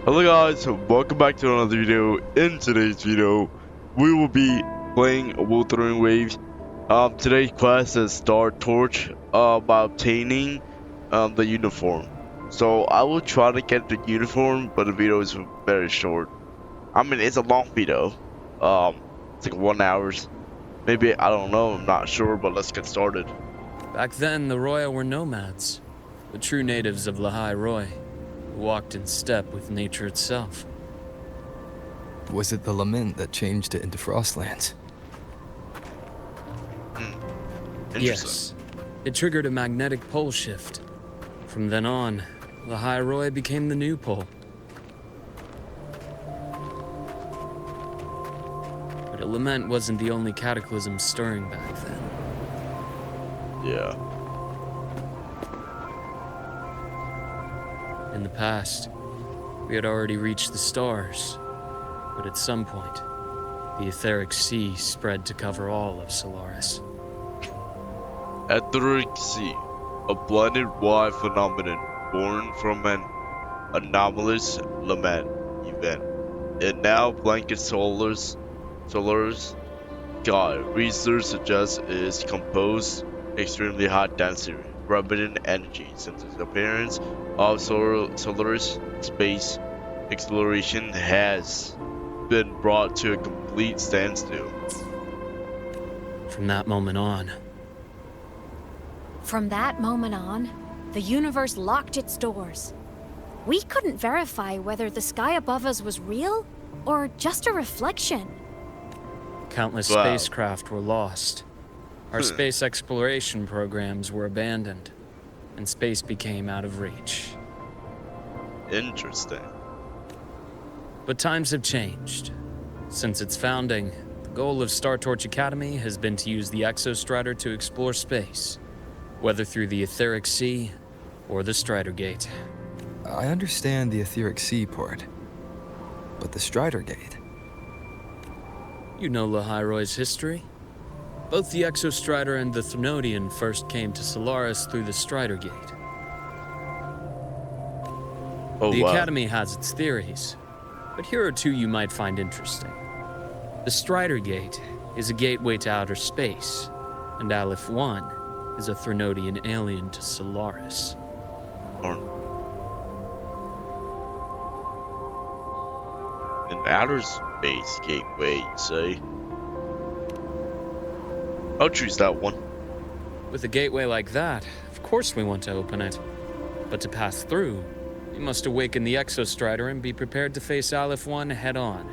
Hello guys, welcome back to another video. In today's video, we will be playing Wuthering Waves. Today's quest is Star Torch by obtaining the uniform. So I will try to get the uniform, but the video is very short. I mean, it's a long video. It's like 1 hour. Maybe, I don't know, I'm not sure, but let's get started. Back then, the Roya were nomads, the true natives of Lahai Roy, who walked in step with nature itself. Was it the lament that changed it into Frostlands? Yes, it triggered a magnetic pole shift. From then on, Lahai Roy became the new pole. But a lament wasn't the only cataclysm stirring back then. Yeah. In the past, we had already reached the stars, but at some point, the etheric sea spread to cover all of Solaris. Etheric Sea, a planet-wide phenomenon born from an anomalous lament event. It now blankets Solaris sky. Research suggests it is composed extremely high density, abundant energy. Since its appearance of Solaris, space exploration has been brought to a complete standstill. From that moment on, the universe locked its doors. We couldn't verify whether the sky above us was real or just a reflection. countless Wow. spacecraft were lost. Our space exploration programs were abandoned, and space became out of reach. Interesting. But times have changed. Since its founding, the goal of Star Torch Academy has been to use the Exostrider to explore space, whether through the Etheric Sea or the Strider Gate. I understand the Etheric Sea part, but the Strider Gate? You know Lahai Roy's history? Both the Exostrider and the Thnodian first came to Solaris through the Strider Gate. Oh, The wow. Academy has its theories, but here are two you might find interesting. The Strider Gate is a gateway to outer space, and Aleph 1 is a Thnodian alien to Solaris. An outer space gateway, you say? I'll choose that one. With a gateway like that, of course we want to open it. But to pass through, we must awaken the Exostrider and be prepared to face Aleph 1 head-on.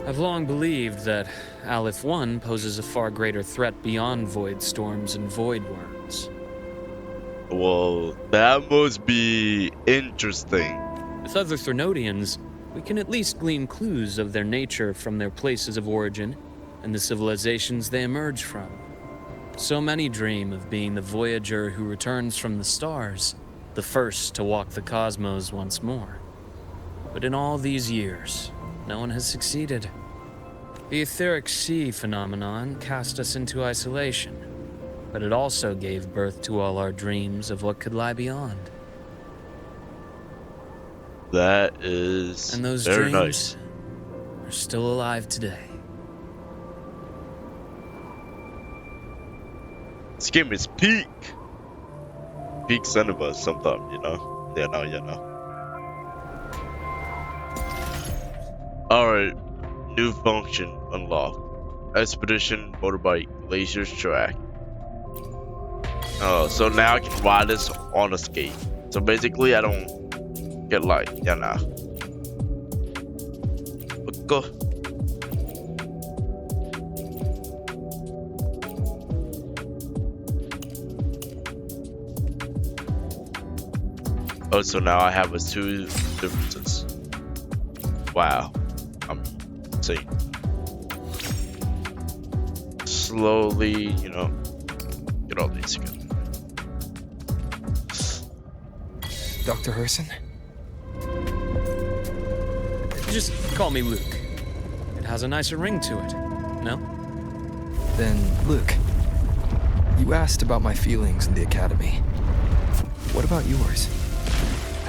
I've long believed that Aleph 1 poses a far greater threat beyond void storms and void worms. Well, that must be interesting. With other Thnodians, we can at least glean clues of their nature from their places of origin and the civilizations they emerge from. So many dream of being the Voyager who returns from the stars, the first to walk the cosmos once more. But in all these years, no one has succeeded. The Etheric Sea phenomenon cast us into isolation, but it also gave birth to all our dreams of what could lie beyond. That is And those very dreams nice. are still alive today. This game is peak cinema sometimes, you know? You know. Alright, new function unlocked. Expedition motorbike laser track. Oh, so now I can ride this on a skate. So basically I don't get like, you know. Go. Oh, so now I have two differences. Wow. I'm seeing. Slowly, you know, get all these together. Dr. Herson? Just call me Luke. It has a nicer ring to it, no? Then, Luke, you asked about my feelings in the Academy. What about yours?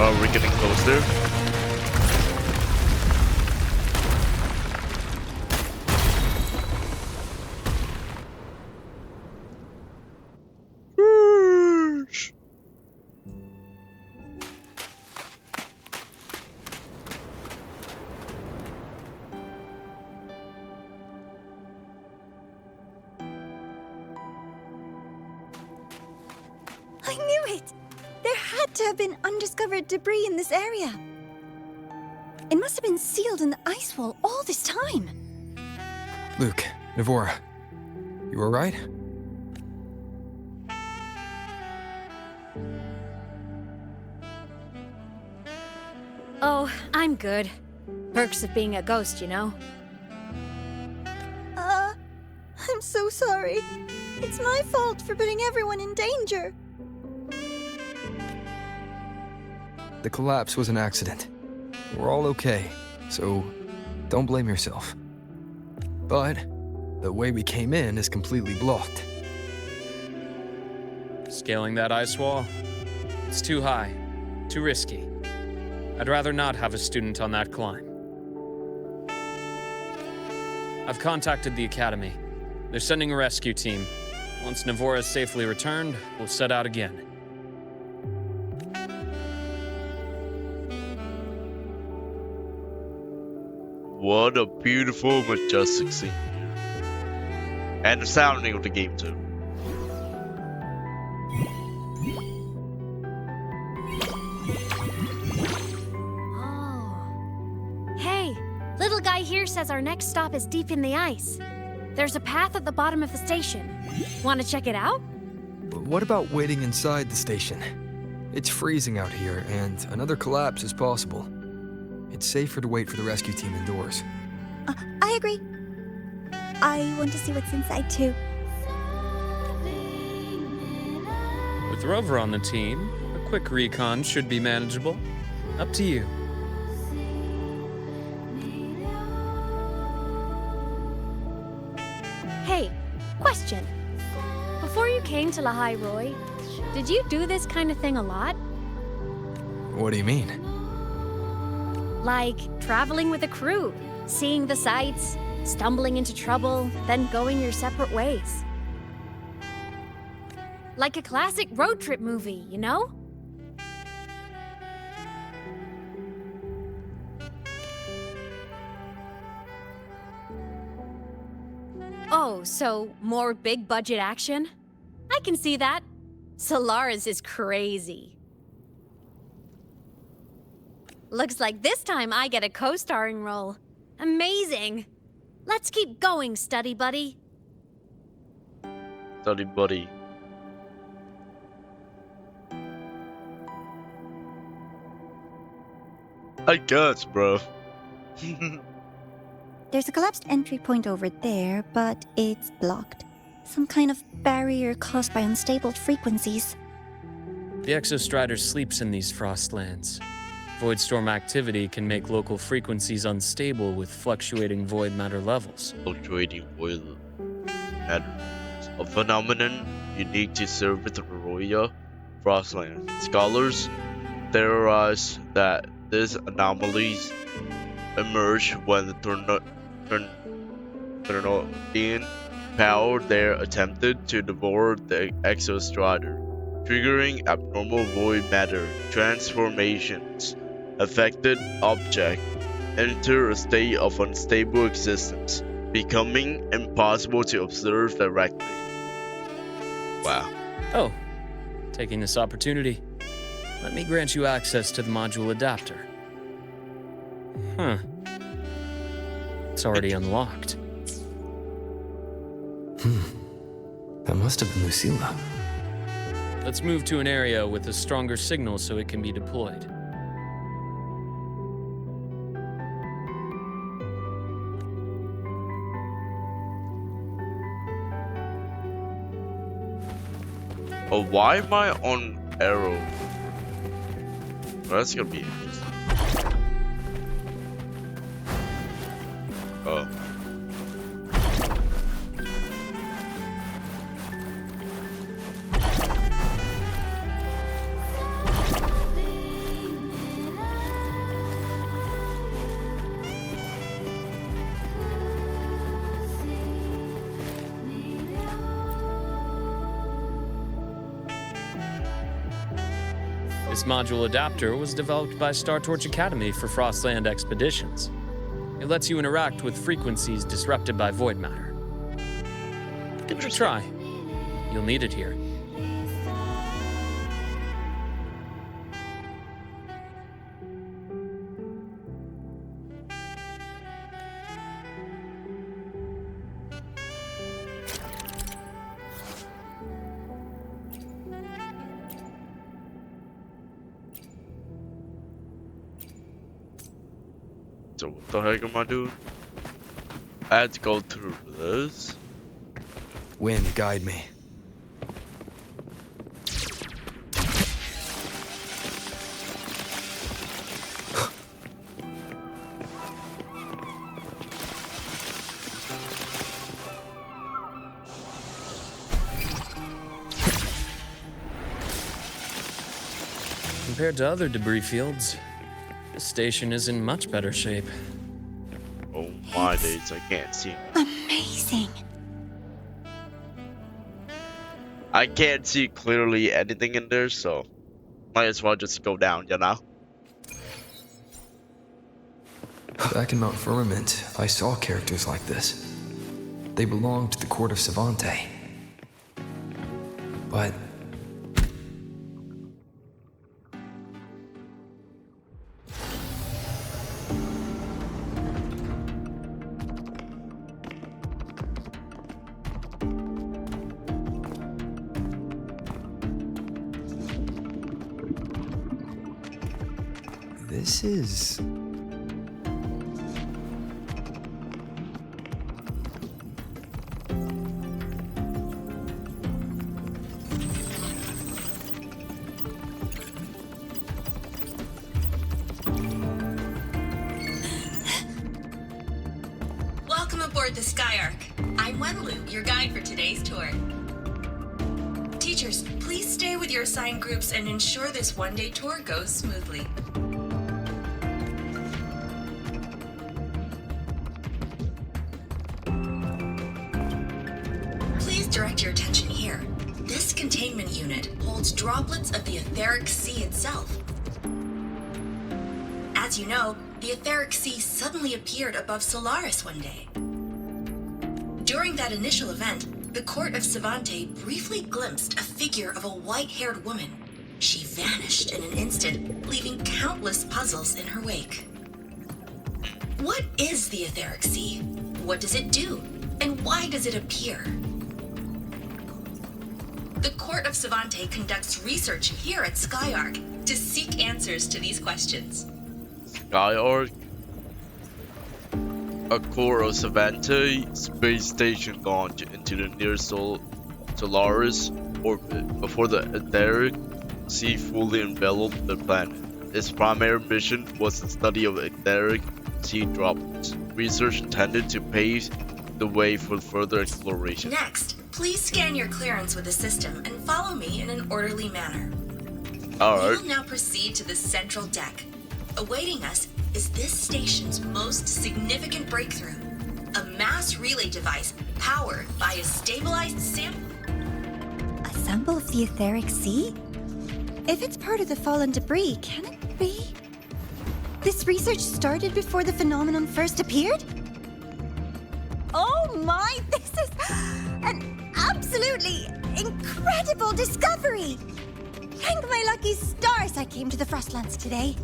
Oh, we're getting closer. Whoosh. I knew it! There had to have been undiscovered debris in this area. It must have been sealed in the ice wall all this time. Luke, Navora, you alright? Oh, I'm good. Perks of being a ghost, you know? I'm so sorry. It's my fault for putting everyone in danger. The collapse was an accident. We're all okay, so don't blame yourself. But the way we came in is completely blocked. Scaling that ice wall? It's too high, too risky. I'd rather not have a student on that climb. I've contacted the Academy. They're sending a rescue team. Once Navora is safely returned, we'll set out again. What a beautiful, majestic scene. And the sounding of the game too. Oh. Hey, little guy here says our next stop is deep in the ice. There's a path at the bottom of the station. Want to check it out? What about waiting inside the station? It's freezing out here, and another collapse is possible. It's safer to wait for the rescue team indoors. I agree. I want to see what's inside too. With Rover on the team, a quick recon should be manageable. Up to you. Hey, question. Before you came to Lahai Roy, did you do this kind of thing a lot? What do you mean? Like traveling with a crew, seeing the sights, stumbling into trouble, then going your separate ways. Like a classic road trip movie, you know? Oh, so more big budget action? I can see that. Solaris is crazy. Looks like this time I get a co-starring role. Amazing. Let's keep going, study buddy. Study buddy. I guess, bro. There's a collapsed entry point over there, but it's blocked. Some kind of barrier caused by unstable frequencies. The Exostrider sleeps in these frostlands. Void storm activity can make local frequencies unstable with fluctuating void matter levels. Fluctuating void matter. A phenomenon unique to Service Roya Frostland. Scholars theorize that these anomalies emerge when the Ternodian power there attempted to devour the Exostrider, triggering abnormal void matter transformations. Affected object enter a state of unstable existence, becoming impossible to observe directly. Wow. Oh, taking this opportunity, let me grant you access to the module adapter. Huh. It's already unlocked. That must have been Lucilla. Let's move to an area with a stronger signal so it can be deployed. Oh, why am I on arrow? Well, that's gonna be interesting. Oh. This module adapter was developed by Star Torch Academy for Frostland expeditions. It lets you interact with frequencies disrupted by void matter. Give it a try. You'll need it here. So what the heck am I doing? I had to go through this. Wind, guide me. Compared to other debris fields, this station is in much better shape. Oh my days, I can't see. Amazing. I can't see clearly anything in there, so might as well just go down, you know? Back in Mount Firmament, I saw characters like this. They belonged to the court of Savante. But this is... Welcome aboard the Skyark. I'm Wenlu, your guide for today's tour. Teachers, please stay with your assigned groups and ensure this one-day tour goes smoothly. Please direct your attention here. This containment unit holds droplets of the etheric sea itself. As you know, the etheric sea suddenly appeared above Solaris one day. During that initial event, the court of Savante briefly glimpsed a figure of a white-haired woman. She vanished in an instant, leaving countless puzzles in her wake. What is the etheric sea? What does it do? And why does it appear? The court of Savante conducts research here at Skyark to seek answers to these questions. Skyark, a core of Savante space station launched into the near Solaris orbit before the etheric sea fully enveloped the planet. Its primary mission was the study of etheric sea droplets. Research intended to pave the way for further exploration. Next, please scan your clearance with the system and follow me in an orderly manner. Alright. We will now proceed to the central deck. Awaiting us is this station's most significant breakthrough, a mass relay device powered by a stabilized sample. A sample of the etheric sea? If it's part of the fallen debris, can it be? This research started before the phenomenon first appeared? Oh my, this is an absolutely incredible discovery! Thank my lucky stars I came to the Frostlands today.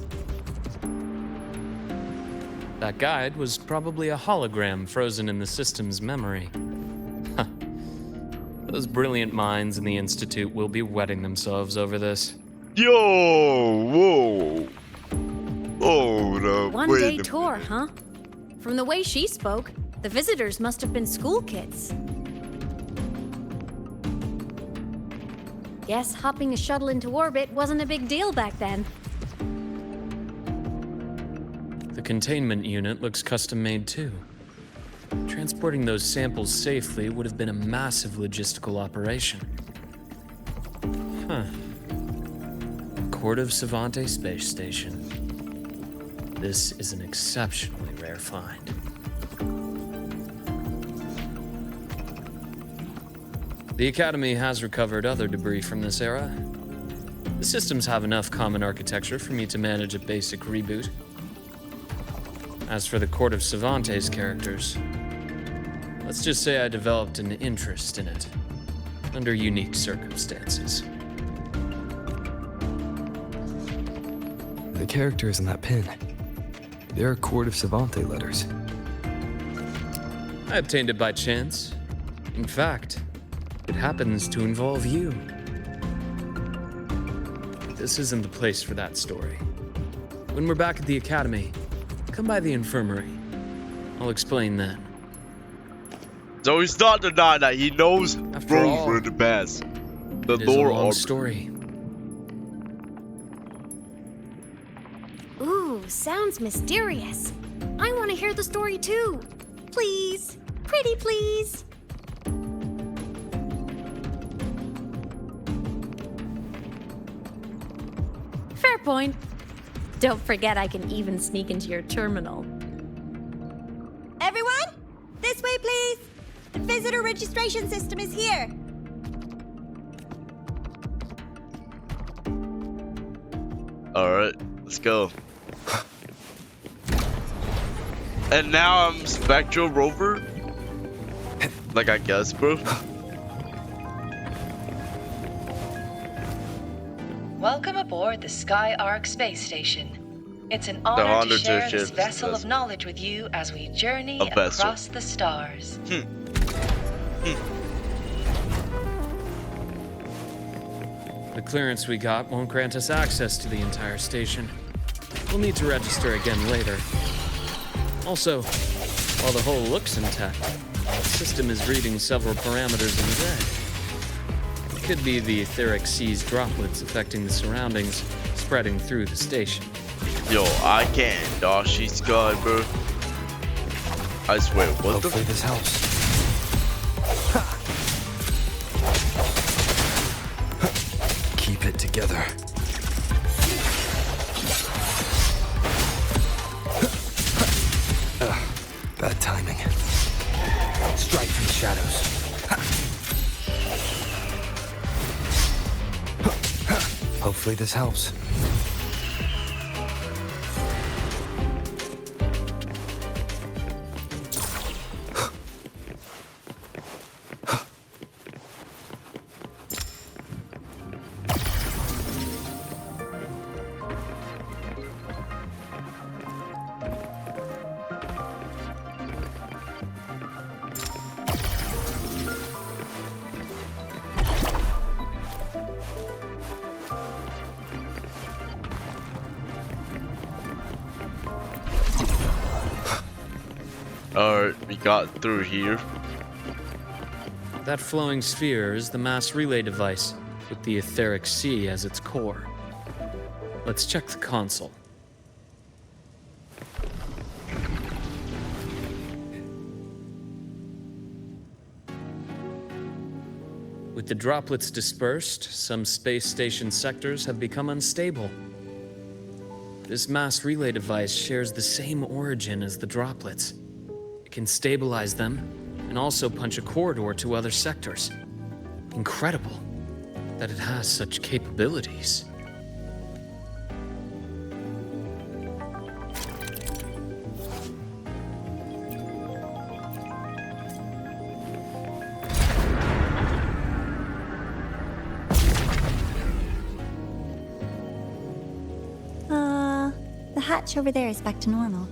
That guide was probably a hologram frozen in the system's memory. Huh. Those brilliant minds in the Institute will be wetting themselves over this. Yo, whoa. Hold up. One-day tour, huh? From the way she spoke, the visitors must have been school kids. Guess hopping a shuttle into orbit wasn't a big deal back then. The containment unit looks custom-made too. Transporting those samples safely would have been a massive logistical operation. Huh. Court of Savante Space Station. This is an exceptionally rare find. The Academy has recovered other debris from this era. The systems have enough common architecture for me to manage a basic reboot. As for the Court of Savante's characters, let's just say I developed an interest in it, under unique circumstances. The characters in that pin, they're Court of Savante letters. I obtained it by chance. In fact, it happens to involve you. This isn't the place for that story. When we're back at the academy, come by the infirmary. I'll explain then. So he's not denying that he knows After all, Rover the best. The It is a lore long of story. Ooh, sounds mysterious. I want to hear the story too. Please. Pretty please. Fair point. Don't forget I can even sneak into your terminal. Everyone, this way, please. The visitor registration system is here. Alright, let's go. And now I'm Spectral Rover? Like, I guess, bro. Welcome aboard the Sky Arc space station. It's an honor to share this vessel of knowledge with you as we journey across the stars. The clearance we got won't grant us access to the entire station. We'll need to register again later. Also, while the hull looks intact, the system is reading several parameters in red. It could be the etheric sea's droplets affecting the surroundings, spreading through the station. Yo, I can't dodge this guy, bro. I swear, what the Hopefully this helps. Keep it together. Bad timing. Strike from the shadows. Hopefully this helps. Alright, we got through here. That flowing sphere is the mass relay device, with the etheric sea as its core. Let's check the console. With the droplets dispersed, some space station sectors have become unstable. This mass relay device shares the same origin as the droplets. It can stabilize them and also punch a corridor to other sectors. Incredible that it has such capabilities. The hatch over there is back to normal.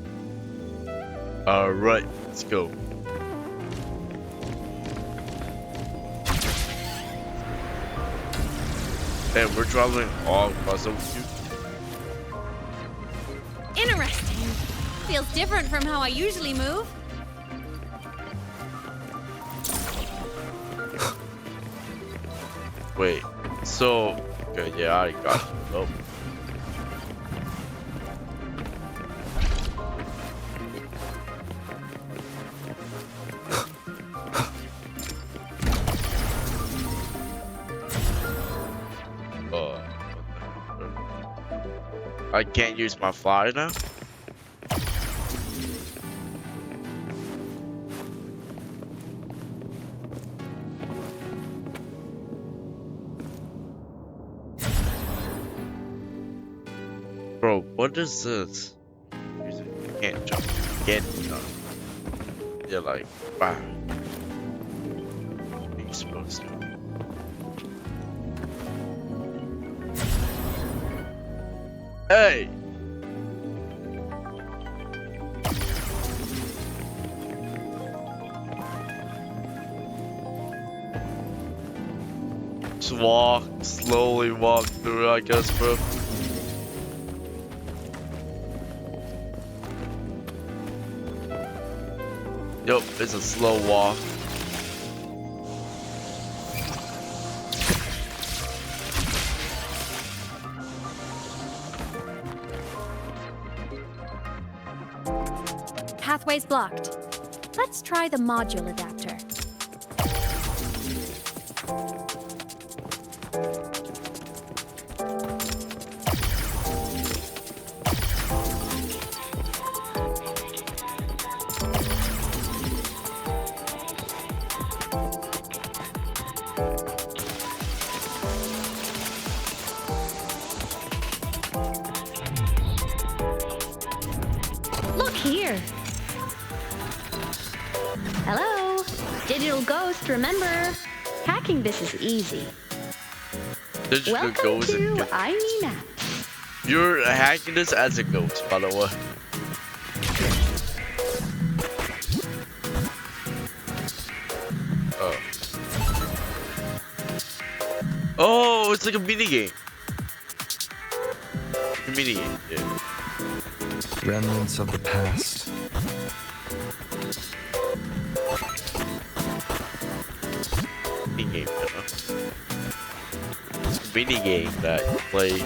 Alright, let's go. Hey, we're traveling all across over you. Interesting. Feels different from how I usually move. Wait, so... Okay, yeah, I got it. Oh. I can't use my flyer now? Bro, what is this? You can't jump. Can't jump. You're like, wow. What are you supposed to? Hey! Just walk, slowly walk through, I guess, bro. Yup, it's a slow walk. Pathway's blocked. Let's try the module adapter. Look here. Hello, digital ghost, remember? Hacking this is easy. Digital Welcome ghost to I Mean App. You're hacking this as a ghost, by the way. Oh. Oh, it's like a mini game. A mini game, yeah. Remnants of the past. Mini game, you know? It's a mini game that you play.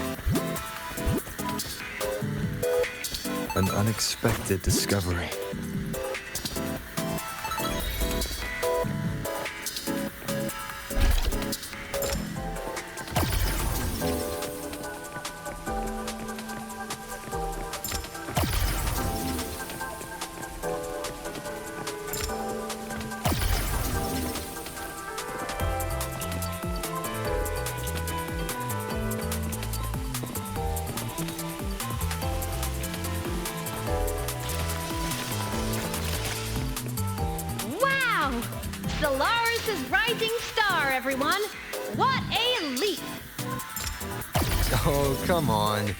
An unexpected discovery. Solaris' rising star, everyone! What a leap! Oh, come on.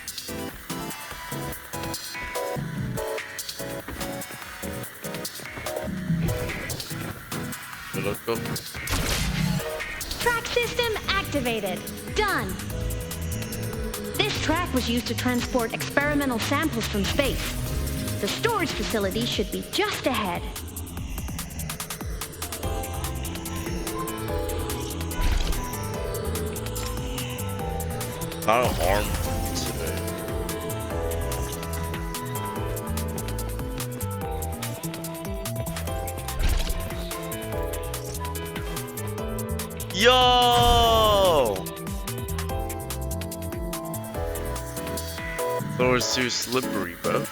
Track system activated. Done. This track was used to transport experimental samples from space. The storage facility should be just ahead. Not an arm today. Yo! Thor is too slippery, bro.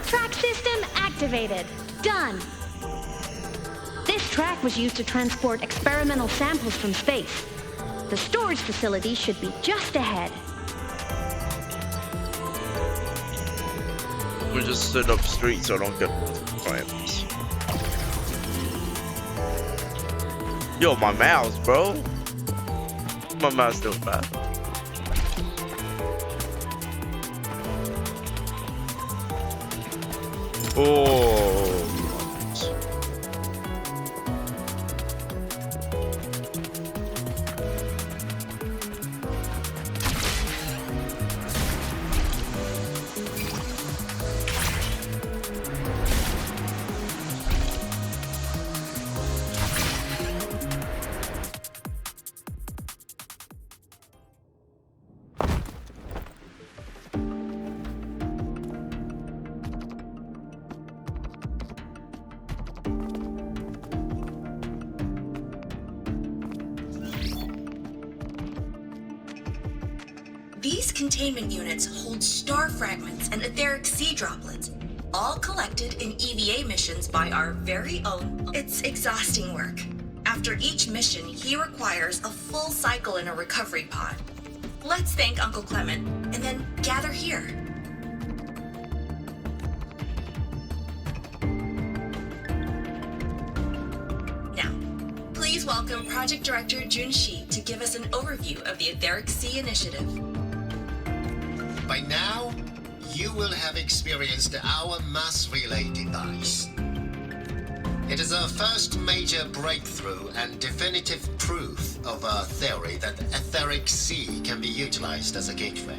Track system activated. Done. This track was used to transport experimental samples from space. The storage facility should be just ahead. We just sit up straight so I don't get cramps. Yo, my mouse, bro. My mouse still bad. Oh. These containment units hold star fragments and etheric sea droplets, all collected in EVA missions by our very own. It's exhausting work. After each mission, he requires a full cycle in a recovery pod. let's thank Uncle Clement, and then gather here. Now, please welcome Project Director Junshi to give us an overview of the Etheric Sea Initiative. By now, you will have experienced our mass relay device. It is our first major breakthrough and definitive proof of our theory that the Etheric Sea can be utilized as a gateway.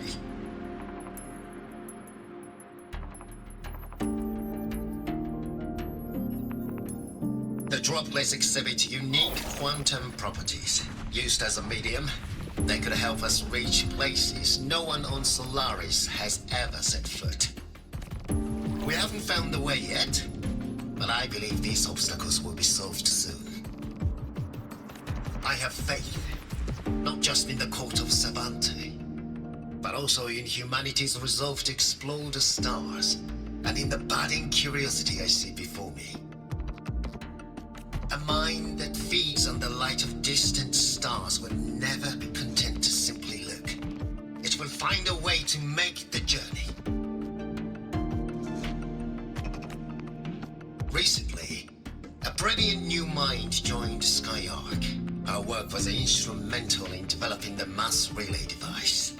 The droplets exhibit unique quantum properties. Used as a medium, they could help us reach places no one on Solaris has ever set foot. We haven't found the way yet, but I believe these obstacles will be solved soon. I have faith, not just in the court of Savante, but also in humanity's resolve to explore the stars, and in the budding curiosity I see before me. A mind that feeds on the light of distant stars will never be content to simply look. It will find a way to make the journey. Recently, a brilliant new mind joined Skyark. Our work was instrumental in developing the mass relay device.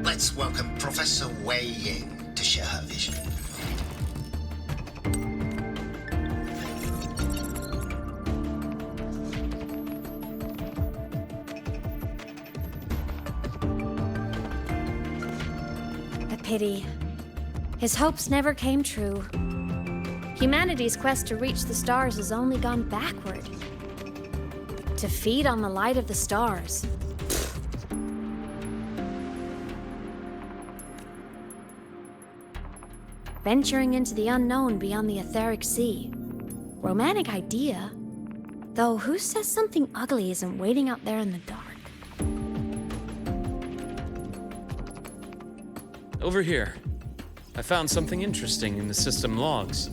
Let's welcome Professor Wei Ying to share her vision. A pity. His hopes never came true. Humanity's quest to reach the stars has only gone backward. To feed on the light of the stars. Venturing into the unknown beyond the Etheric Sea. Romantic idea. Though who says something ugly isn't waiting out there in the dark? Over here. I found something interesting in the system logs.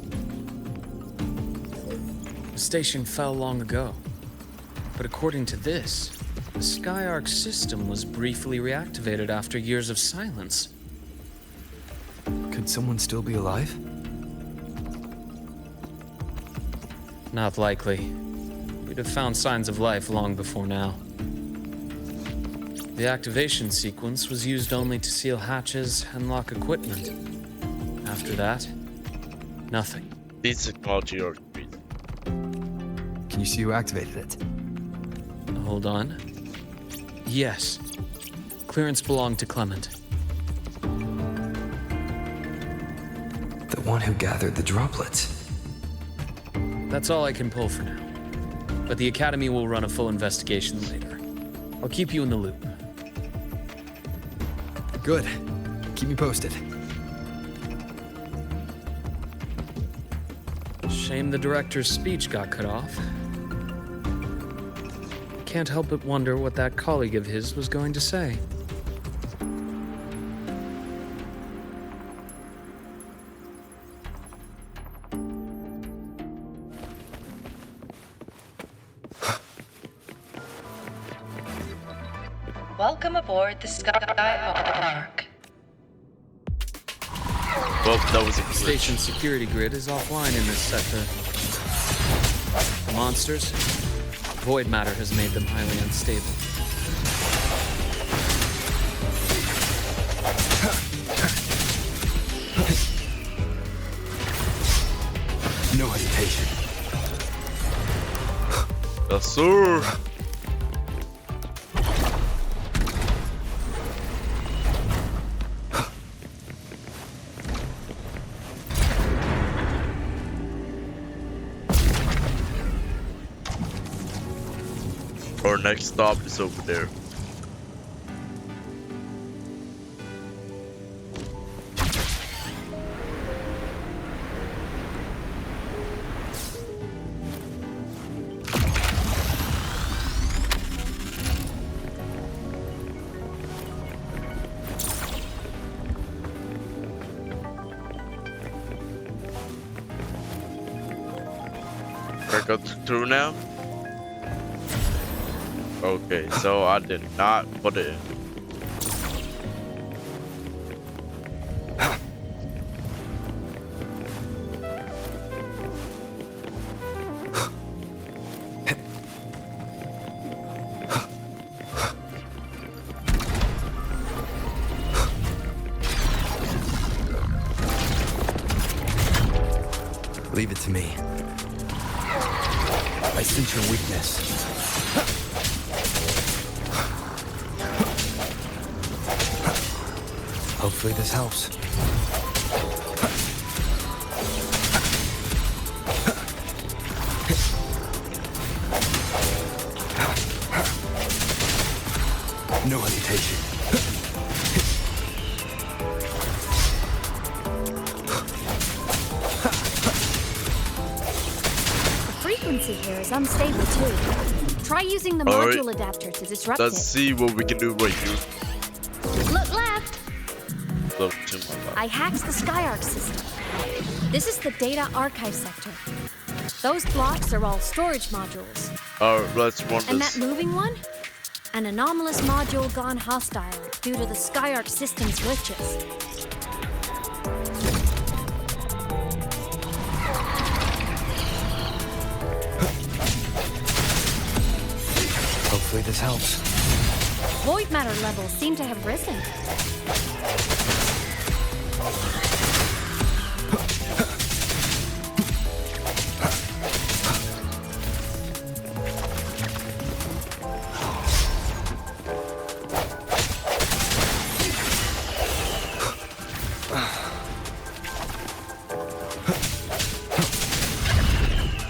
The station fell long ago. But according to this, the Skyark system was briefly reactivated after years of silence. Could someone still be alive? Not likely. We'd have found signs of life long before now. The activation sequence was used only to seal hatches and lock equipment. After that, nothing. These technology are great. Can you see who activated it? Hold on. Yes. Clearance belonged to Clement. The one who gathered the droplets. That's all I can pull for now. But the Academy will run a full investigation later. I'll keep you in the loop. Good. Keep me posted. Shame the director's speech got cut off. Can't help but wonder what that colleague of his was going to say. Welcome aboard the Skyark. Well, that was a glitch. Station security grid is offline in this sector. The monsters, void matter has made them highly unstable. No hesitation. Yes, sir. Our next stop is over there. Can I go through now? Okay, so I did not put it in. Leave it to me. I sense your weakness. Hopefully this helps. No hesitation. Frequency here is unstable too. Try using the module adapter to disrupt Let's it. see what we can do right here. Look left. Look to my left. I hacked the SkyArc system. This is the data archive sector. Those blocks are all storage modules. Let's run And this. that moving one? An anomalous module gone hostile due to the SkyArc system's glitches. Hopefully this helps. Void matter levels seem to have risen.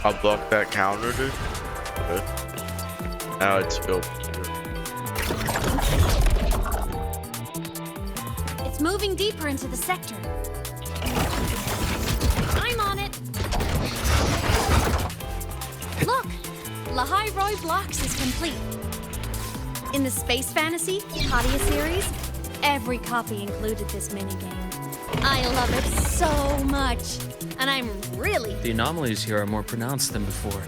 I'll block that counter, dude. Okay. Now let's go. It's moving deeper into the sector. I'm on it. Look, Lahai Roy Blocks is complete. In the Space Fantasy Katia series, every copy included this minigame. I love it so much, and I'm really... The anomalies here are more pronounced than before.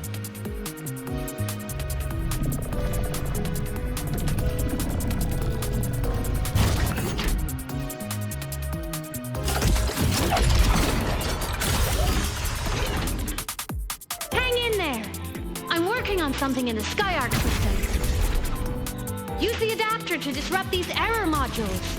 Hang in there! I'm working on something in the SkyArc system. Use the adapter to disrupt these error modules.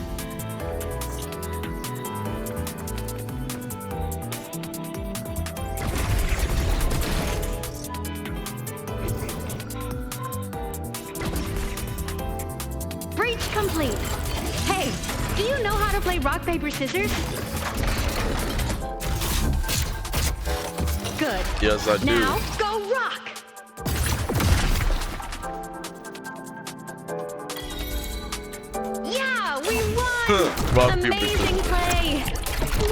Breach complete. Hey, do you know how to play rock, paper, scissors? Good. Yes, I do. Now, go rock! Yeah, we won! Rock, paper, Amazing scissors. play!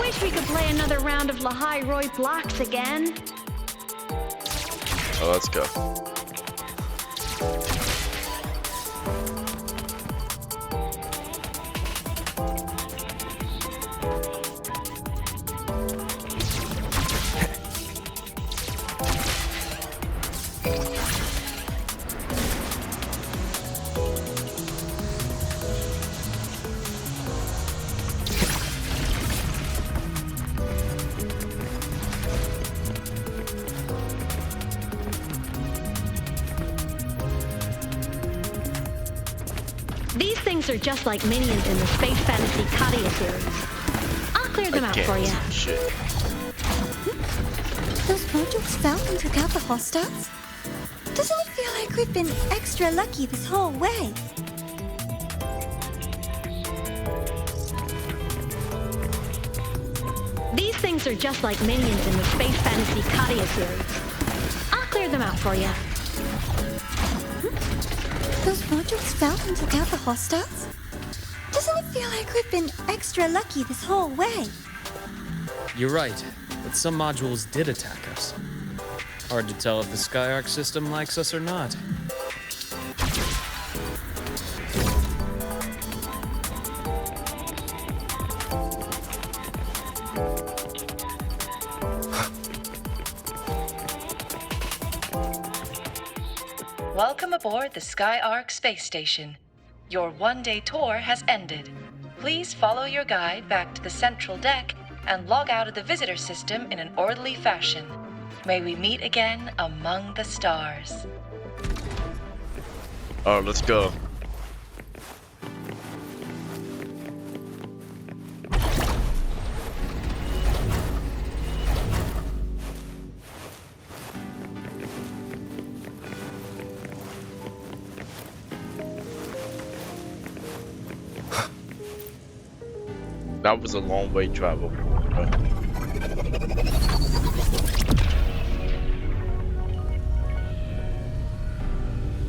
Wish we could play another round of Lahai Roy Blocks again. Oh, let's go. These things are just like minions in the Space Fantasy Katia series. I'll clear them out for you. Shit. Those modules fell and took out the hostiles? Doesn't it feel like we've been extra lucky this whole way? These things are just like minions in the Space Fantasy Katia series. I'll clear them out for you. Those modules fell and took out the hostiles? Doesn't it feel like we've been extra lucky this whole way? You're right, but some modules did attack us. Hard to tell if the SkyArc system likes us or not. Welcome aboard the SkyArk space station. Your one-day tour has ended. Please follow your guide back to the central deck and log out of the visitor system in an orderly fashion. May we meet again among the stars. Alright, let's go. That was a long way travel.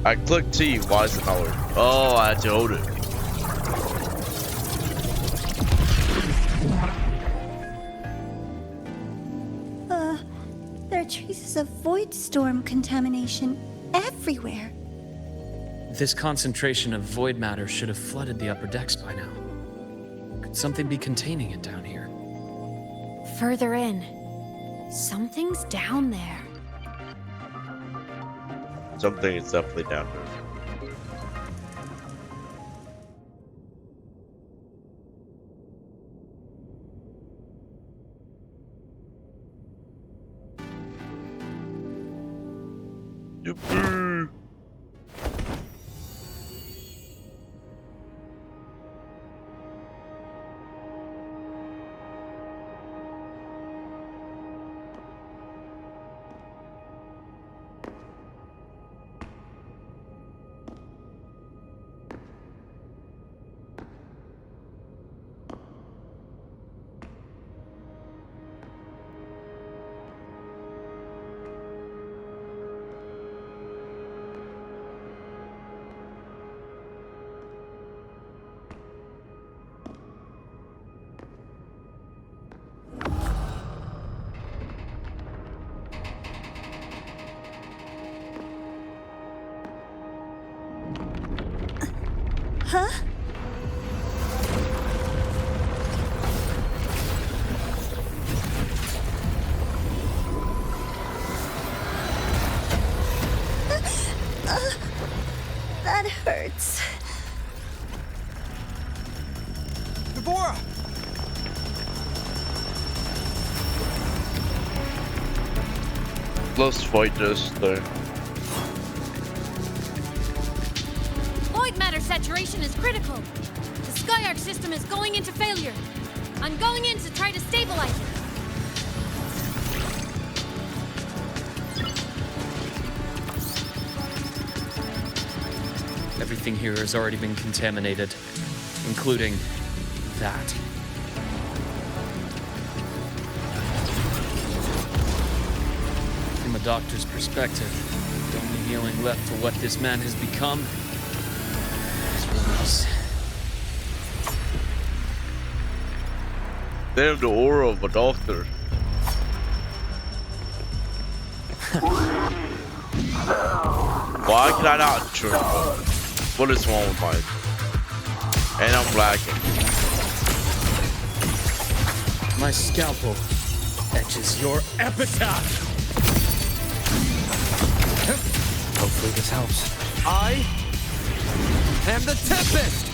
I clicked T, why is it not working? Oh, I had to hold it. There are traces of void storm contamination everywhere. This concentration of void matter should have flooded the upper decks by now. Could something be containing it down here? Further in. Something's down there. Something is definitely down there. Yippee! Huh? That hurts. Devora! Let's fight this thing. Void matter saturation is critical. The SkyArk system is going into failure. I'm going in to try to stabilize it. Everything here has already been contaminated, including that. From a doctor's perspective, the only healing left for what this man has become is release. They have the aura of a doctor. Why can I not turn? What is wrong with mine? And I'm lagging. My scalpel etches your epitaph. Hopefully this helps. I am the Tempest!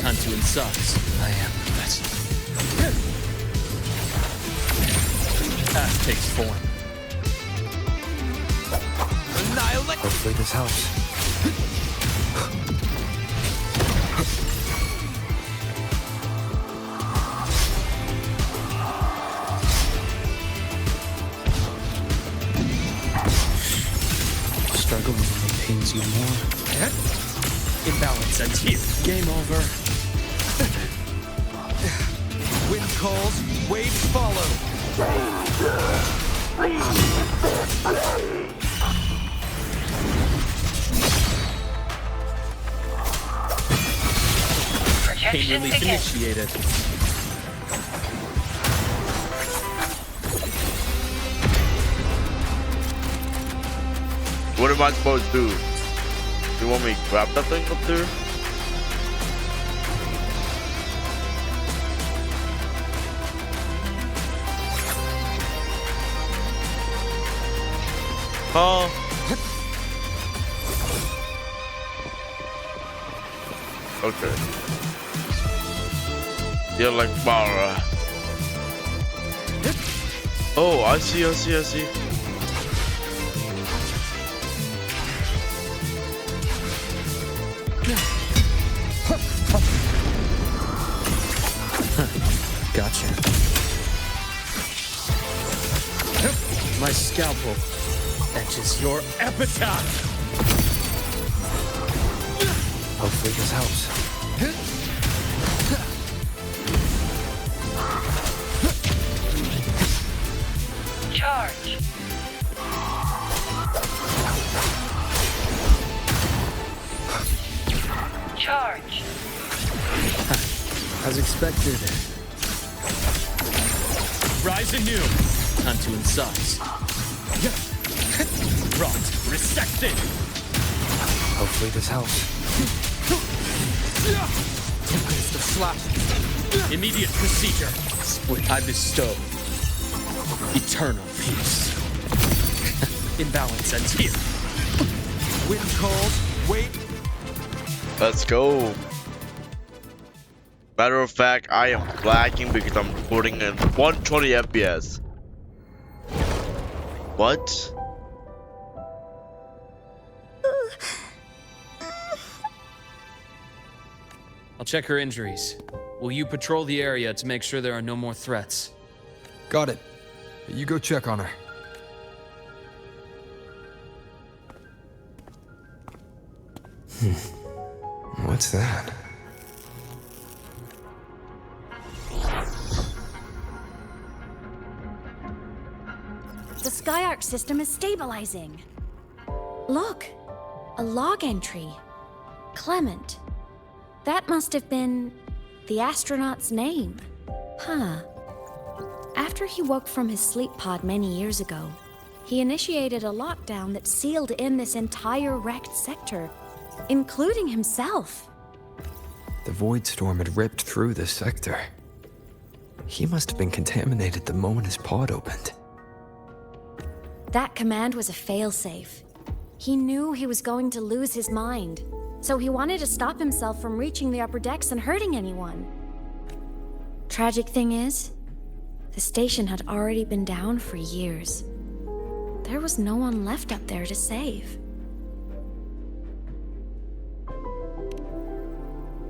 Tantuan sucks. I am the best. Path takes form. Annihilate! Hopefully this helps. Struggling only pains you more. Imbalance ends here. Game over. Wind calls, waves follow. Pain relief initiated. What am I supposed to do? You want me to grab that thing up there? Huh? Okay. You're like Mara. Oh, I see. Gotcha. My scalpel etches your epitaph. Hopefully this helps. Charge. Charge. As expected. Rise anew. Time to incise. Rot. Resected. Hopefully this helps. Tempest of slash. Immediate procedure. Split. I bestow eternal peace. Imbalance ends here. Wind calls. Wait. Let's go. Matter of fact, I am lagging because I'm recording at 120 FPS. What? I'll check her injuries. Will you patrol the area to make sure there are no more threats? Got it. You go check on her. What's that? The Skyark system is stabilizing. Look, a log entry. Clement. That must have been the astronaut's name. Huh. After he woke from his sleep pod many years ago, he initiated a lockdown that sealed in this entire wrecked sector, including himself. The void storm had ripped through this sector. He must have been contaminated the moment his pod opened. That command was a failsafe. He knew he was going to lose his mind, so he wanted to stop himself from reaching the upper decks and hurting anyone. Tragic thing is, the station had already been down for years. There was no one left up there to save.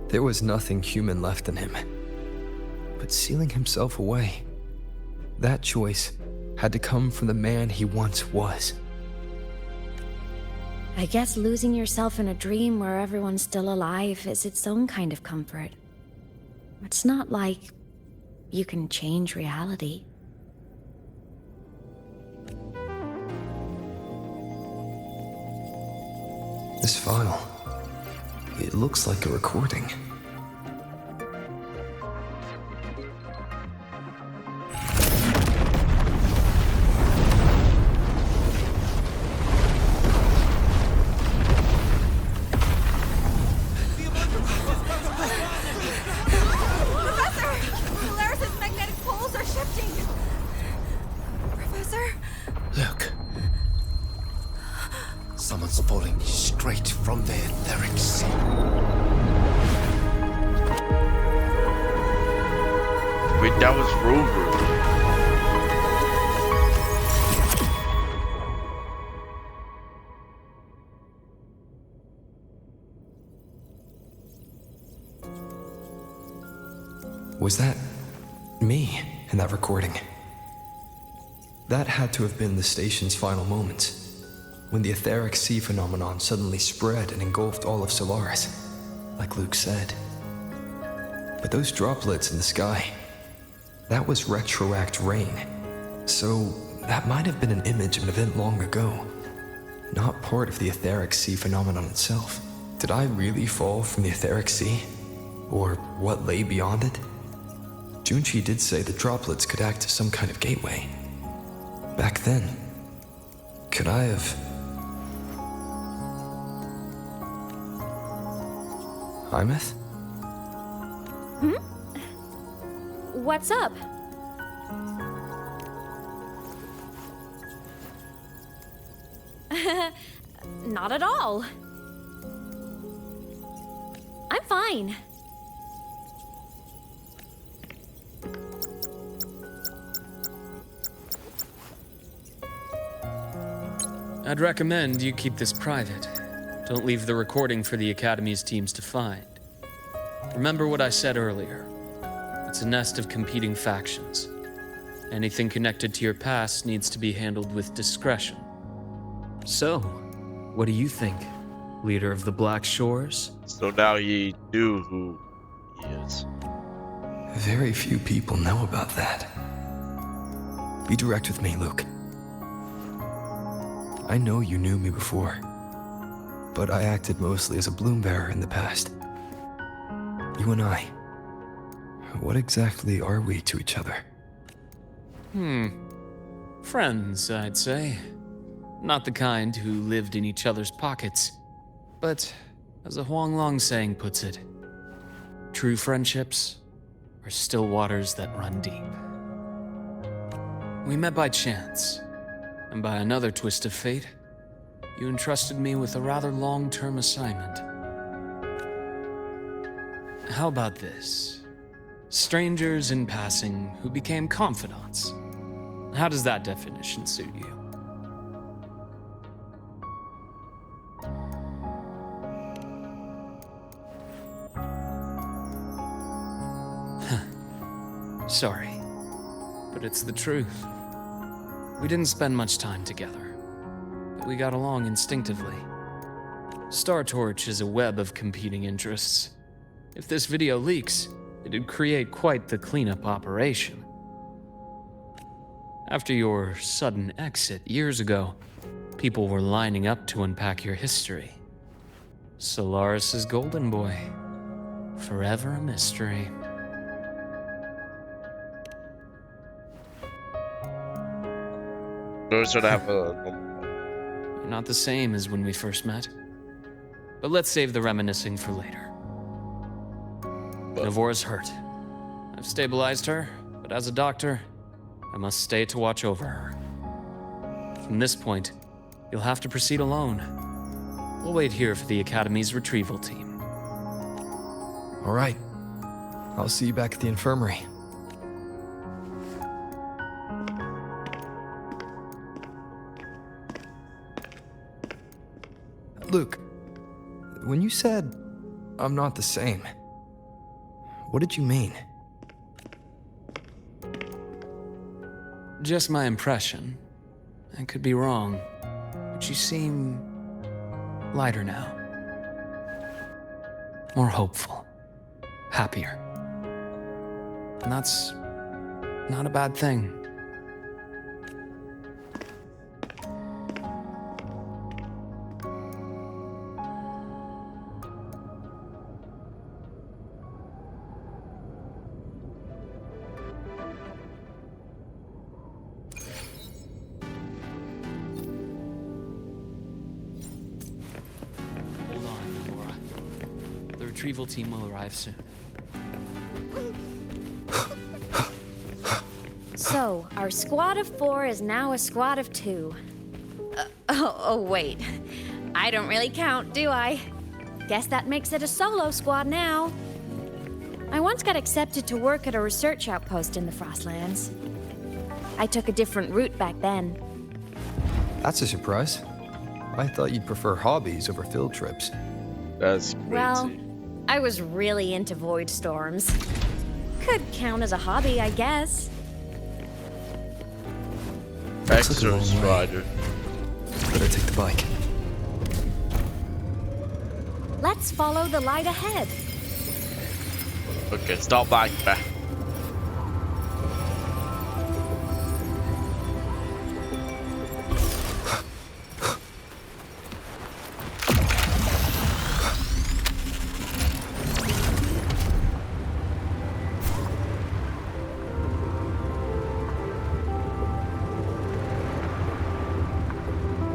There was nothing human left in him. But sealing himself away, that choice had to come from the man he once was. I guess losing yourself in a dream where everyone's still alive is its own kind of comfort. It's not like you can change reality. This file, it looks like a recording. Someone's pulling straight from the etheric sea. Wait, that was Rover. Was that me in that recording? That had to have been the station's final moments, when the etheric sea phenomenon suddenly spread and engulfed all of Solaris, like Luke said. But those droplets in the sky, that was retroact rain. So that might have been an image of an event long ago, not part of the etheric sea phenomenon itself. Did I really fall from the etheric sea? Or what lay beyond it? Junchi did say the droplets could act as some kind of gateway. Back then, could I have... Imeth? What's up? Not at all. I'm fine. I'd recommend you keep this private. Don't leave the recording for the Academy's teams to find. Remember what I said earlier. It's a nest of competing factions. Anything connected to your past needs to be handled with discretion. So, what do you think, leader of the Black Shores? So now he knew who he is. Very few people know about that. Be direct with me, Luke. I know you knew me before, but I acted mostly as a bloom bearer in the past. You and I, what exactly are we to each other? Friends, I'd say. Not the kind who lived in each other's pockets, but as a Huanglong saying puts it, true friendships are still waters that run deep. We met by chance, and by another twist of fate, you entrusted me with a rather long-term assignment. How about this? Strangers in passing who became confidants. How does that definition suit you? Sorry, but it's the truth. We didn't spend much time together, but we got along instinctively. Star Torch is a web of competing interests. If this video leaks, it'd create quite the cleanup operation. After your sudden exit years ago, people were lining up to unpack your history. Solaris's golden boy. Forever a mystery. Those would have a. You're not the same as when we first met. But let's save the reminiscing for later. Navora's hurt. I've stabilized her, but as a doctor, I must stay to watch over her. From this point, you'll have to proceed alone. We'll wait here for the Academy's retrieval team. All right. I'll see you back at the infirmary. Luke, when you said, I'm not the same, what did you mean? Just my impression. I could be wrong, but you seem lighter now. More hopeful. Happier. And that's not a bad thing. Hold on, Nora. The retrieval team will arrive soon. So, our squad of 4 is now a squad of 2. Wait. I don't really count, do I? Guess that makes it a solo squad now. I once got accepted to work at a research outpost in the Frostlands. I took a different route back then. That's a surprise. I thought you'd prefer hobbies over field trips. That's crazy. Well, I was really into void storms. Could count as a hobby, I guess. Extra Strider. Better take the bike. Let's follow the light ahead. Okay, stop back.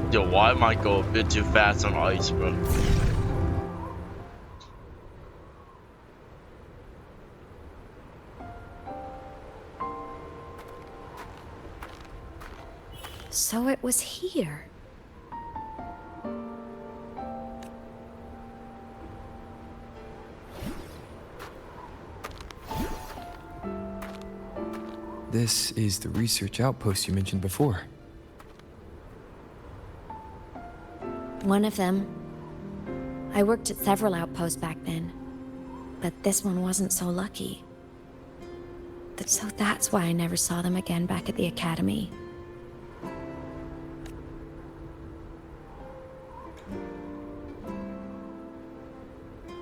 Yo, why am I going a bit too fast on ice, bro? So it was here. this is the research outpost you mentioned before. One of them. I worked at several outposts back then, but this one wasn't so lucky. So that's why I never saw them again back at the academy.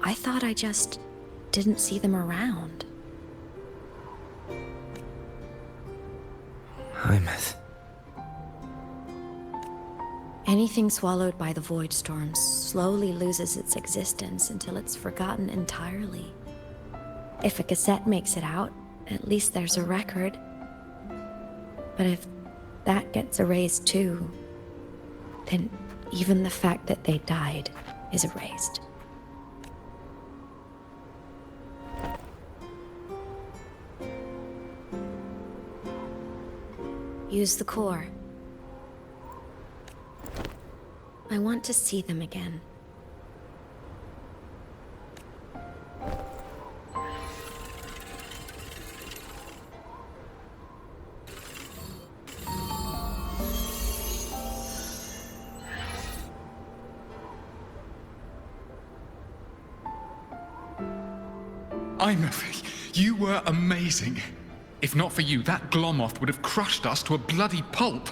I thought I just didn't see them around. Hymuth. Anything swallowed by the void storm slowly loses its existence until it's forgotten entirely. If a cassette makes it out, at least there's a record. But if that gets erased too, then even the fact that they died is erased. Use the core. I want to see them again. You were amazing. If not for you, that Glomoth would have crushed us to a bloody pulp.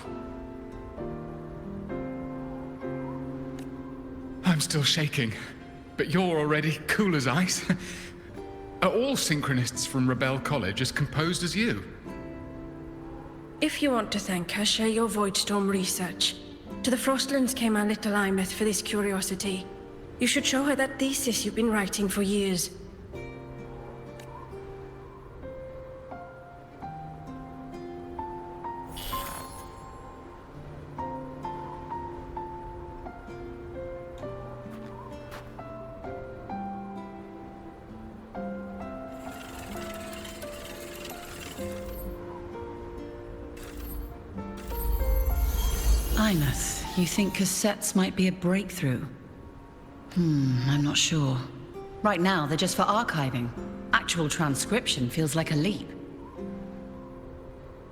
I'm still shaking, but you're already cool as ice. Are all synchronists from Rebel College as composed as you? If you want to thank her, share your Voidstorm research. To the Frostlands came our little Imeth for this curiosity. You should show her that thesis you've been writing for years. Imeth, you think cassettes might be a breakthrough? I'm not sure. Right now, they're just for archiving. Actual transcription feels like a leap.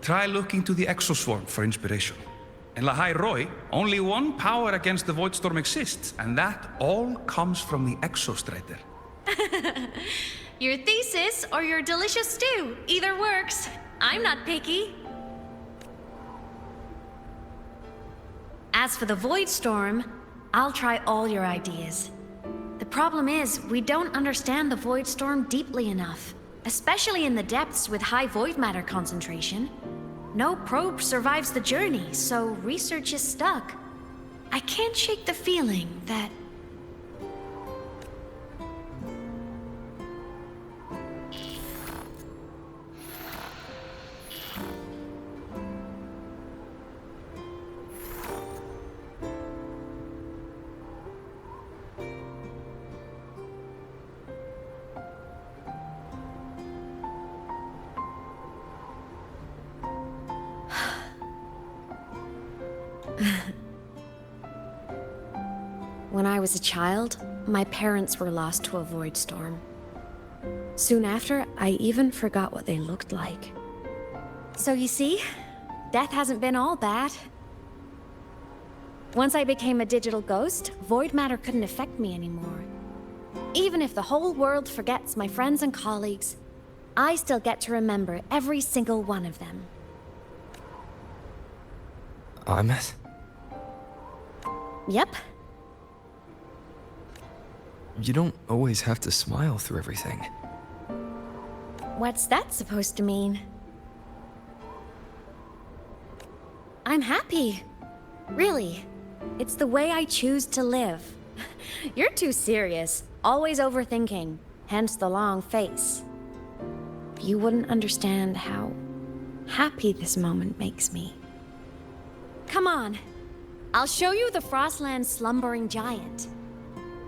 Try looking to the exoswarm for inspiration. In Lahai Roi, only one power against the Voidstorm exists, and that all comes from the Exostrider. Your thesis or your delicious stew, either works. I'm not picky. As for the Voidstorm, I'll try all your ideas. The problem is, we don't understand the Voidstorm deeply enough, especially in the depths with high void matter concentration. No probe survives the journey, so research is stuck. I can't shake the feeling that... When I was a child, my parents were lost to a void storm. Soon after, I even forgot what they looked like. So you see, death hasn't been all bad. Once I became a digital ghost, void matter couldn't affect me anymore. Even if the whole world forgets my friends and colleagues, I still get to remember every single one of them. Imeth? Yep. You don't always have to smile through everything. What's that supposed to mean? I'm happy. Really. It's the way I choose to live. You're too serious. Always overthinking. Hence the long face. You wouldn't understand how happy this moment makes me. Come on. I'll show you the Frostland slumbering giant.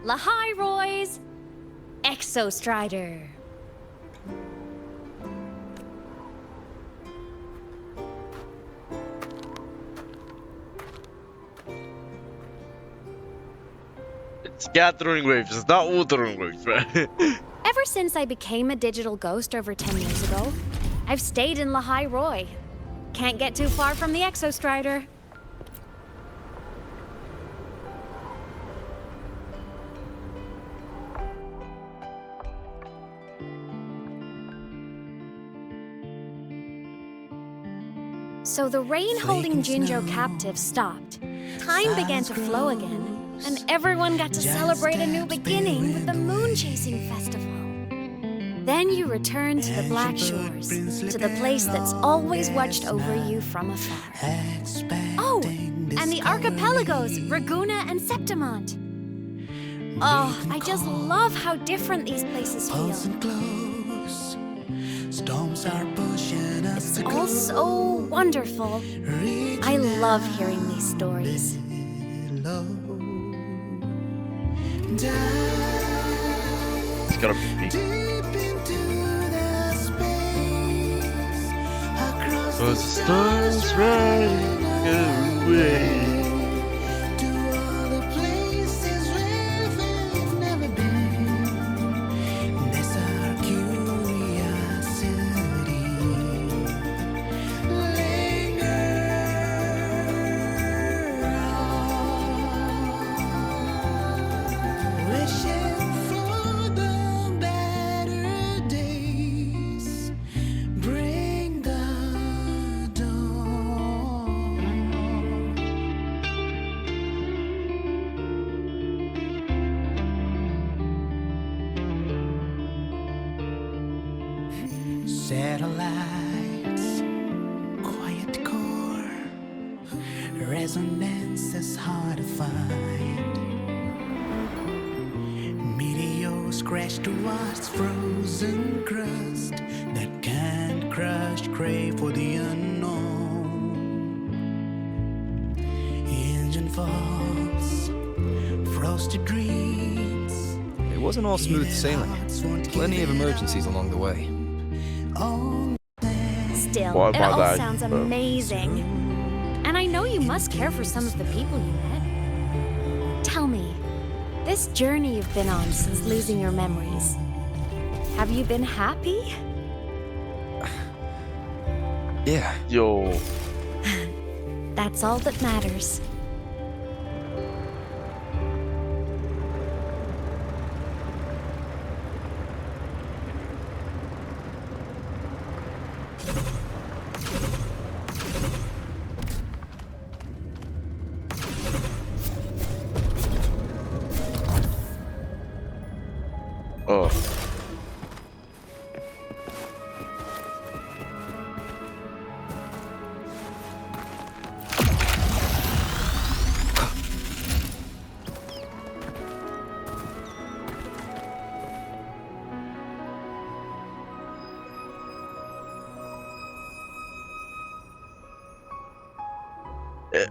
Lahai Roy's Exostrider. It's gathering waves, it's not wuthering waves, right? Ever since I became a digital ghost over 10 years ago, I've stayed in Lahai Roy. Can't get too far from the Exostrider. So the rain holding Jinjo captive stopped. Time began to flow again, and everyone got to celebrate a new beginning with the Moon Chasing Festival. Then you return to the Black Shores, to the place that's always watched over you from afar. Oh, and the archipelagos, Raguna and Septimont. Oh, I just love how different these places feel. It's all so wonderful. I love hearing these stories. It's gotta be. Cause the stars running away. Satellites, quiet core, resonance is hard to find. Meteors crash towards frozen crust that can't crush, crave for the unknown. Engine falls, frosted dreams. It wasn't all smooth sailing. Plenty of emergencies along the way. Still, it all sounds amazing. And I know you must care for some of the people you met. Tell me, this journey you've been on since losing your memories, have you been happy? Yeah. Yo. That's all that matters. Oh.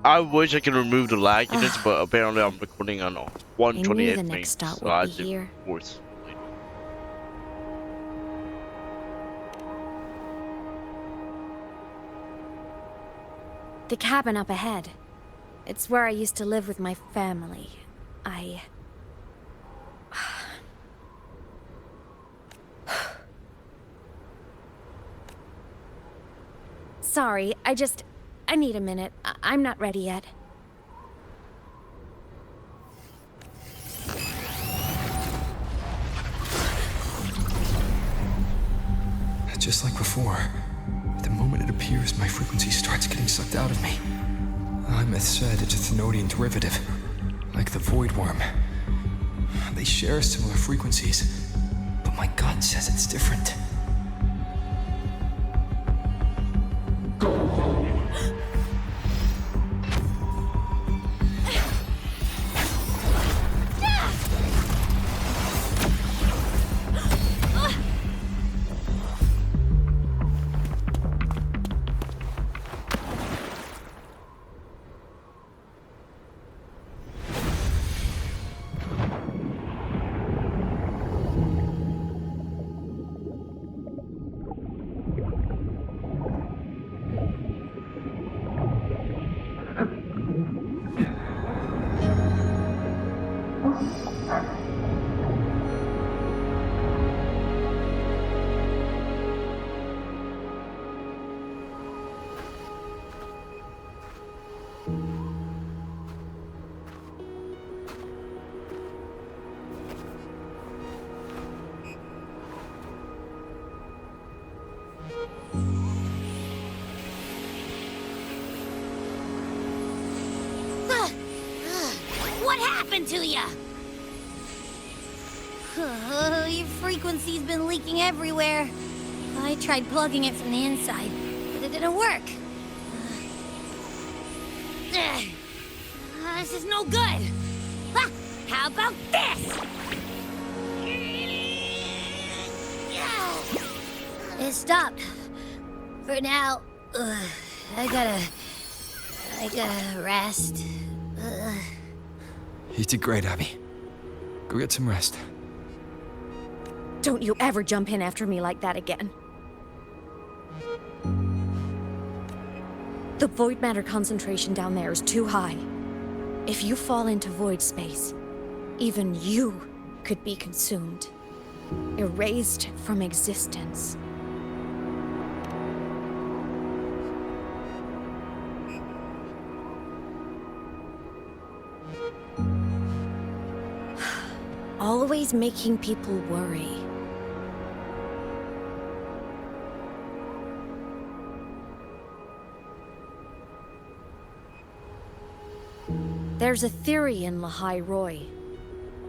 I wish I could remove the lag units, but apparently I'm recording on 128 the next frames, stop so would I be did here. worse. The cabin up ahead. It's where I used to live with my family. Sorry, I need a minute. I'm not ready yet. Just like before, the moment it appears, my frequency starts getting sucked out of me. Imeth said it's a Thenodian derivative, like the Void Worm. They share similar frequencies, but my gut says it's different. What happened to ya? Your frequency's been leaking everywhere. I tried plugging it from the inside, but it didn't work. This is no good. How about this? It stopped. For now, I gotta rest. You did great, Abby. Go get some rest. Don't you ever jump in after me like that again. The void matter concentration down there is too high. If you fall into void space, even you could be consumed, erased from existence. Always making people worry. There's a theory in Lahai Roy.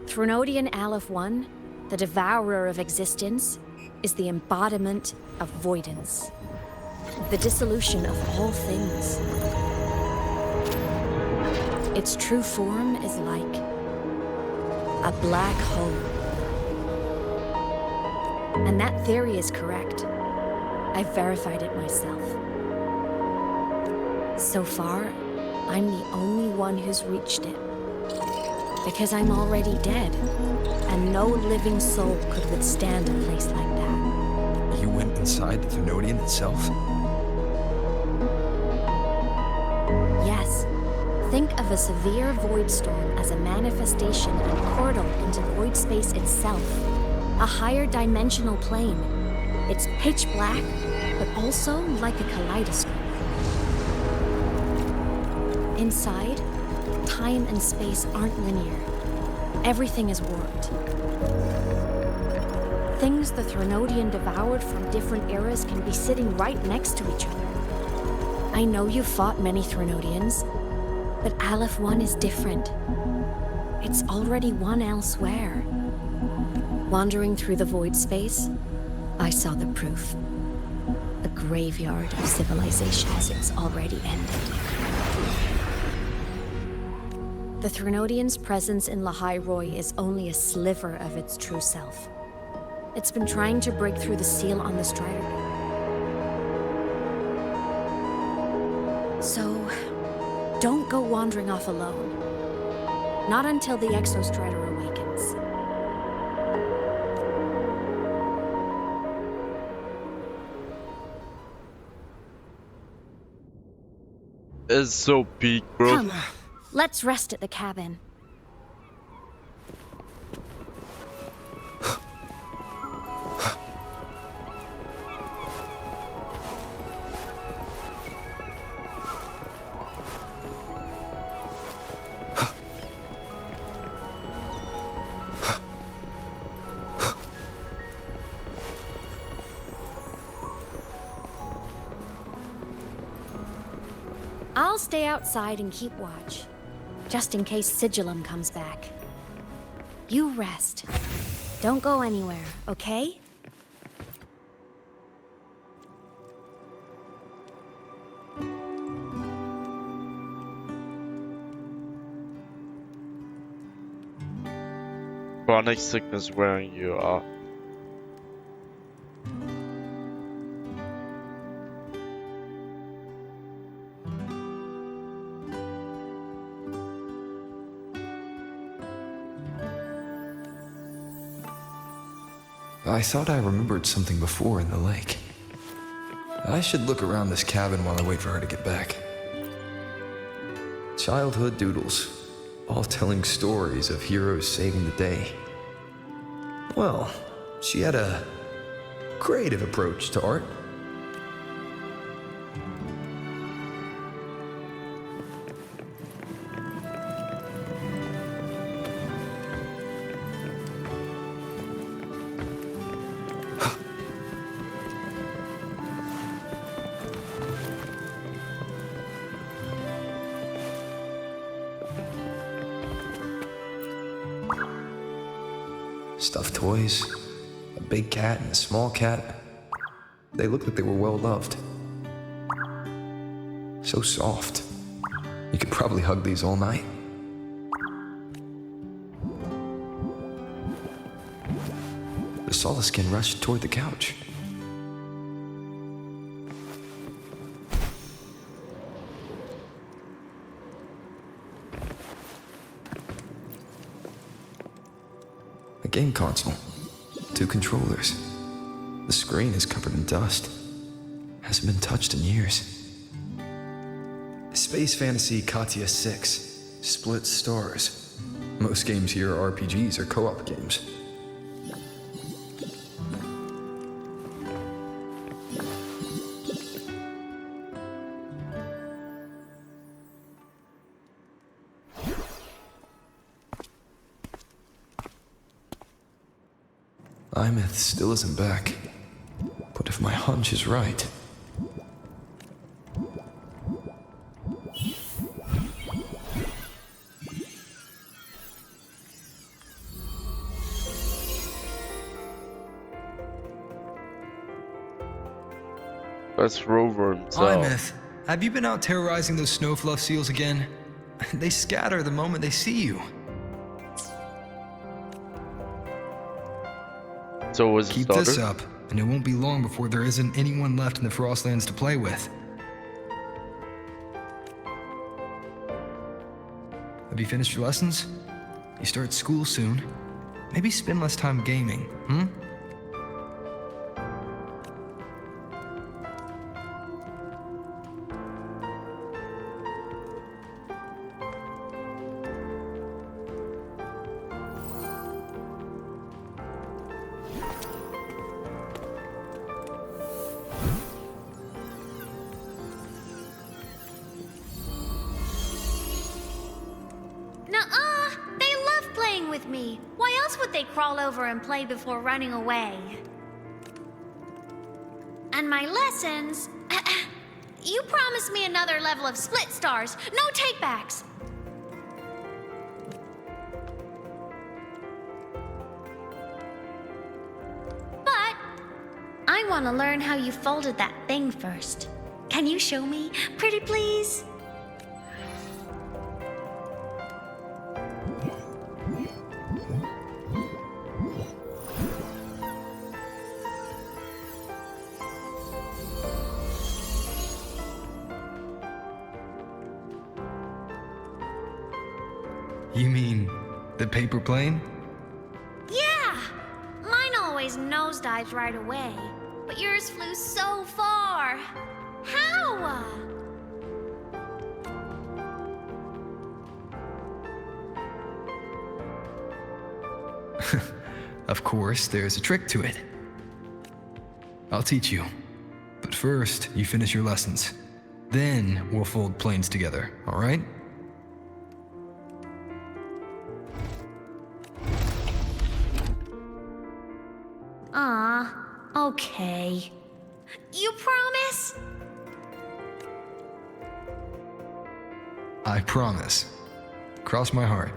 Threnodian Aleph 1, the devourer of existence, is the embodiment of voidance. The dissolution of all things. Its true form is like a black hole. And that theory is correct. I've verified it myself. So far, I'm the only one who's reached it. Because I'm already dead, and no living soul could withstand a place like that. You went inside the Threnodian itself? Yes. Think of a severe void storm as a manifestation and portal into void space itself. A higher dimensional plane. It's pitch black, but also like a kaleidoscope. Inside, time and space aren't linear. Everything is warped. Things the Threnodian devoured from different eras can be sitting right next to each other. I know you've fought many Threnodians, but Aleph 1 is different. It's already won elsewhere. Wandering through the void space, I saw the proof. A graveyard of civilizations it's already ended. The Threnodian's presence in Lahai Roy is only a sliver of its true self. It's been trying to break through the seal on the Strider. So, don't go wandering off alone. Not until the Exostrider awakens. It's so peak, bro. Come, let's rest at the cabin. I'll stay outside and keep watch, just in case Sigillum comes back. You rest. Don't go anywhere, okay? Chronic sickness wearing you out. I thought I remembered something before in the lake. I should look around this cabin while I wait for her to get back. Childhood doodles, all telling stories of heroes saving the day. Well, she had a creative approach to art. Stuffed toys, a big cat and a small cat. They looked like they were well loved. So soft. You could probably hug these all night. The Solaskin rushed toward the couch. A game console. 2 controllers. The screen is covered in dust. Hasn't been touched in years. Space Fantasy Katya 6. Split stars. Most games here are RPGs or co-op games. Imeth still isn't back. But if my hunch is right... That's Rover himself. Imeth, have you been out terrorizing those snowfluff seals again? They scatter the moment they see you. So was his Keep daughter? this up, and it won't be long before there isn't anyone left in the Frostlands to play with. Have you finished your lessons? You start school soon. Maybe spend less time gaming, hmm? Nuh-uh! They love playing with me. Why else would they crawl over and play before running away? And my lessons... You promised me another level of split stars. No takebacks. But I want to learn how you folded that thing first. Can you show me, pretty please? You mean the paper plane? Yeah! Mine always nosedives right away, but yours flew so far. How? Of course, there's a trick to it. I'll teach you. But first, you finish your lessons. Then we'll fold planes together, all right? Okay. You promise? I promise. Cross my heart.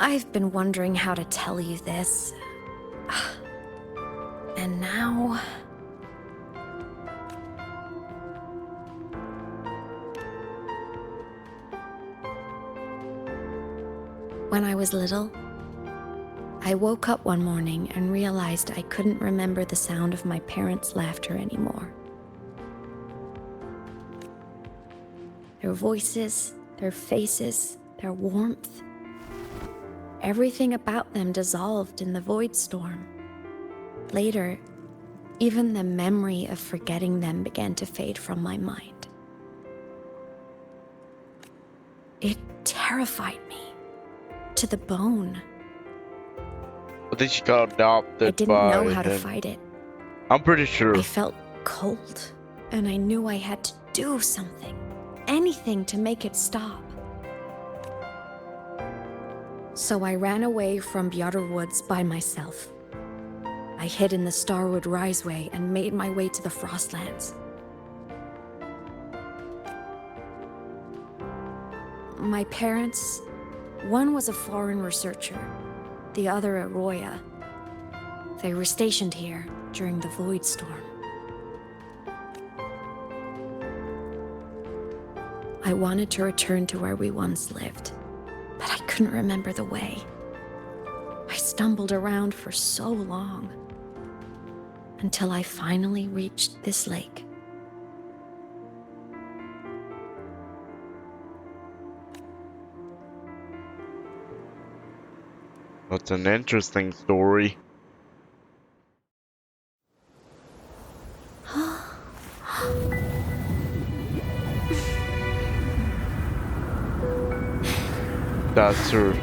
I've been wondering how to tell you this. And now... When I was little, I woke up one morning and realized I couldn't remember the sound of my parents' laughter anymore. Their voices, their faces, their warmth. Everything about them dissolved in the void storm. Later, even the memory of forgetting them began to fade from my mind. It terrified me to the bone. I think she got adopted I didn't by know how to him. fight it. I'm pretty sure. I felt cold, and I knew I had to do something. anything to make it stop. So I ran away from Bjorder Woods by myself. I hid in the Starwood Riseway and made my way to the Frostlands. My parents, one was a foreign researcher, the other a Roya. They were stationed here during the Void Storm. I wanted to return to where we once lived, but I couldn't remember the way. I stumbled around for so long, until I finally reached this lake. That's an interesting story. That's her.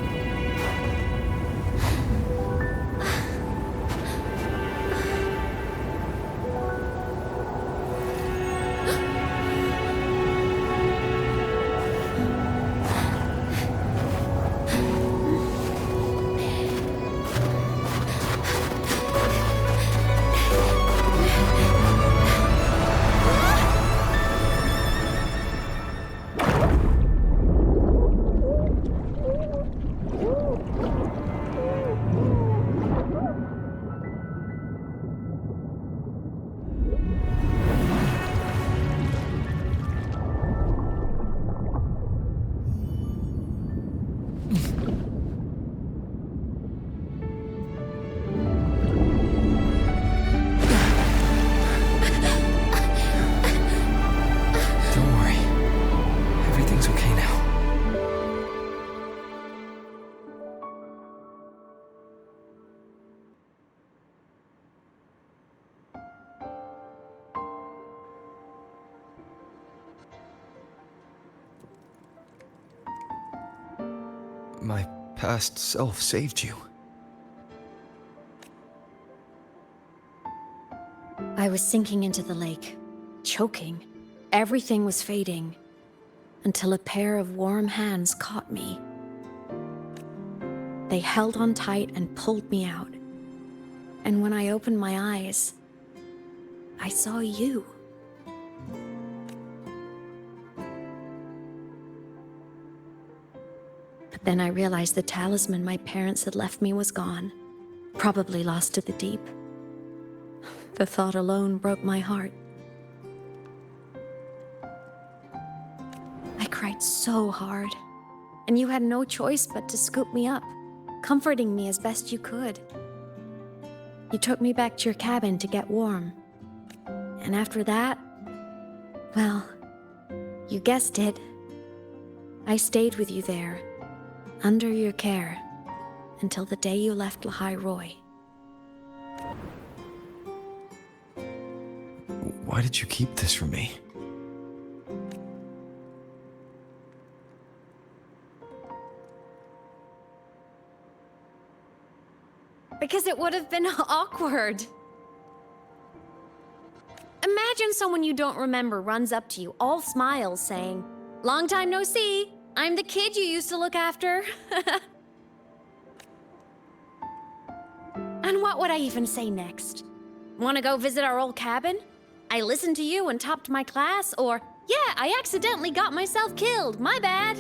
My past self saved you. I was sinking into the lake, choking. Everything was fading, until a pair of warm hands caught me. They held on tight and pulled me out. And when I opened my eyes, I saw you. But then I realized the talisman my parents had left me was gone, probably lost to the deep. The thought alone broke my heart. I cried so hard, and you had no choice but to scoop me up, comforting me as best you could. You took me back to your cabin to get warm. And after that, well, you guessed it. I stayed with you there, under your care, until the day you left Lahai Roy. Why did you keep this from me? Because it would have been awkward. Imagine someone you don't remember runs up to you, all smiles, saying, "Long time no see. I'm the kid you used to look after." And what would I even say next? Want to go visit our old cabin? I listened to you and topped my class, or, "Yeah, I accidentally got myself killed. My bad."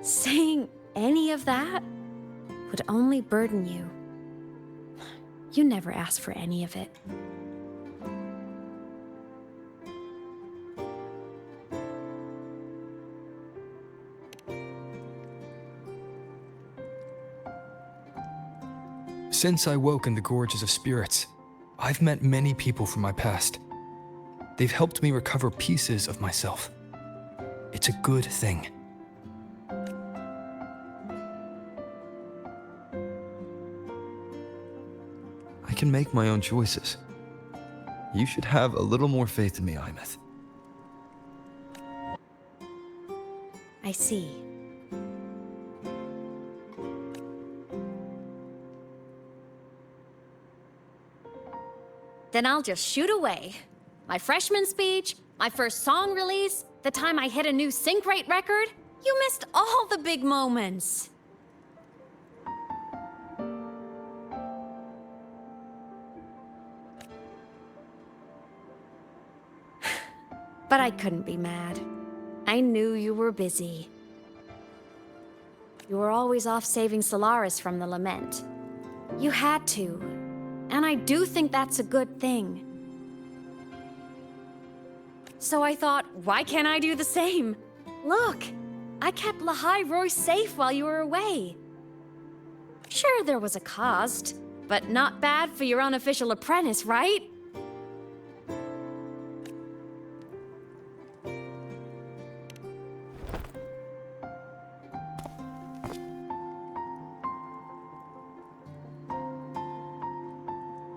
Saying any of that would only burden you. You never asked for any of it. Since I woke in the Gorges of Spirits, I've met many people from my past. They've helped me recover pieces of myself. It's a good thing. I can make my own choices. You should have a little more faith in me, Imeth. I see. Then I'll just shoot away. My freshman speech, my first song release, the time I hit a new sync rate record. You missed all the big moments. But I couldn't be mad. I knew you were busy. You were always off saving Solaris from the lament. You had to. And I do think that's a good thing. So I thought, why can't I do the same? Look, I kept Lahai Royce safe while you were away. Sure, there was a cost, but not bad for your unofficial apprentice, right?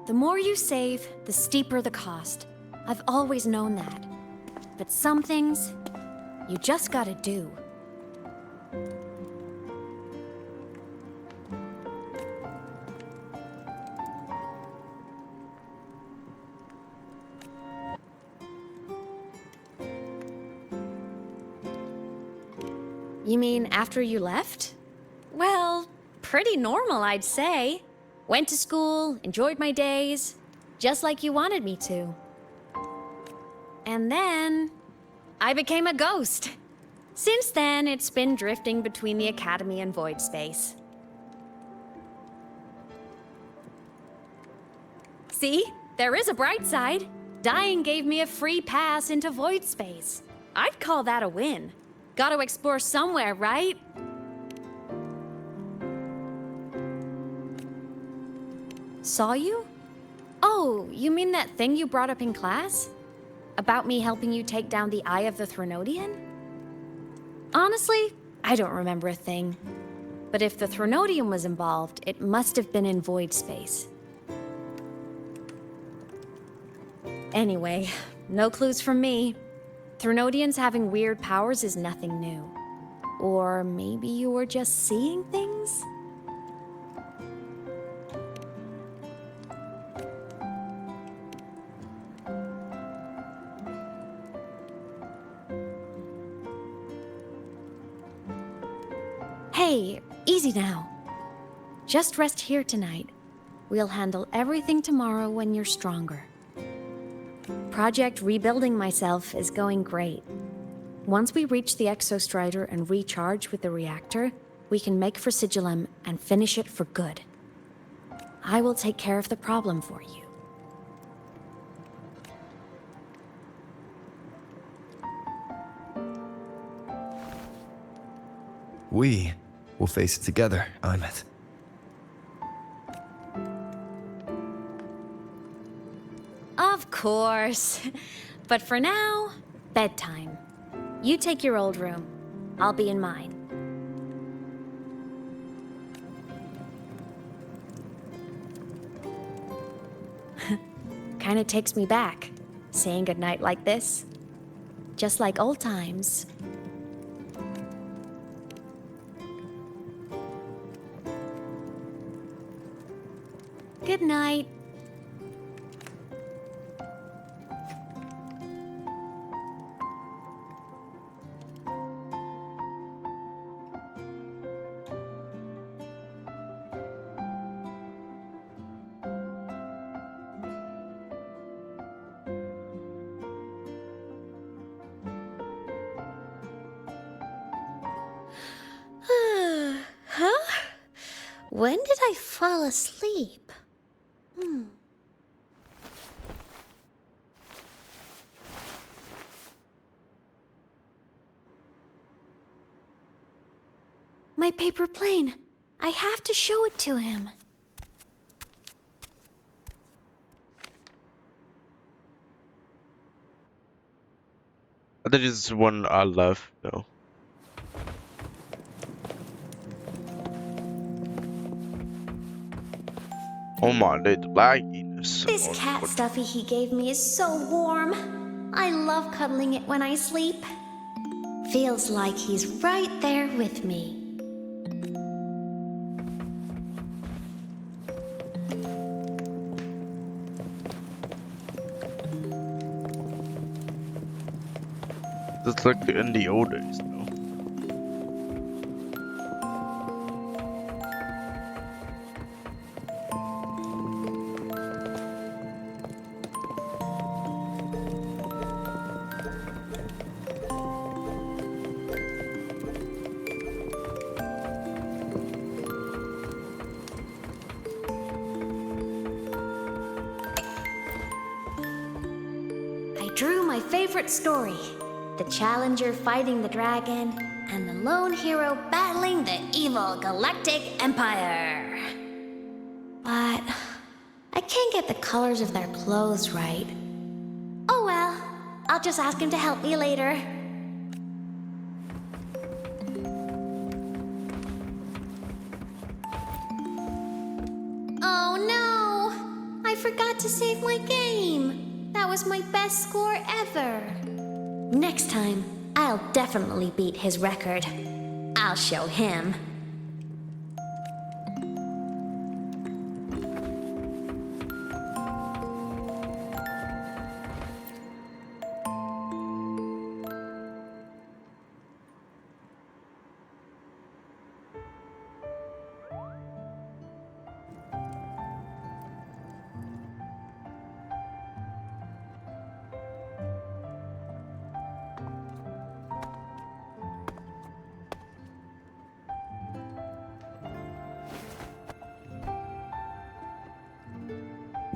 The more you save, the steeper the cost. I've always known that. But some things, you just gotta do. You mean after you left? Well, pretty normal, I'd say. Went to school, enjoyed my days, just like you wanted me to. And then, I became a ghost. Since then, it's been drifting between the Academy and Void Space. See? There is a bright side. Dying gave me a free pass into Void Space. I'd call that a win. Gotta explore somewhere, right? Saw you? Oh, you mean that thing you brought up in class? About me helping you take down the Eye of the Threnodian? Honestly, I don't remember a thing. But if the Threnodian was involved, it must have been in Void Space. Anyway, no clues from me. Threnodians having weird powers is nothing new. Or maybe you were just seeing things? Hey, easy now. Just rest here tonight. We'll handle everything tomorrow when you're stronger. Project Rebuilding Myself is going great. Once we reach the Exostrider and recharge with the reactor, we can make for Sigillum and finish it for good. I will take care of the problem for you. We will face it together, Imeth. Of course. But for now, bedtime. You take your old room. I'll be in mine. Kinda takes me back, saying goodnight like this. Just like old times. Good night. Huh? When did I fall asleep? My paper plane. I have to show it to him. I think this is one I love, though. Oh my, the lagginess. This cat stuffy he gave me is so warm. I love cuddling it when I sleep. Feels like he's right there with me. Just like in the old days, you know. I drew my favorite story. The challenger fighting the dragon, and the lone hero battling the evil galactic empire. But I can't get the colors of their clothes right. Oh well, I'll just ask him to help me later. Oh no! I forgot to save my game. That was my best score ever. Next time, I'll definitely beat his record. I'll show him.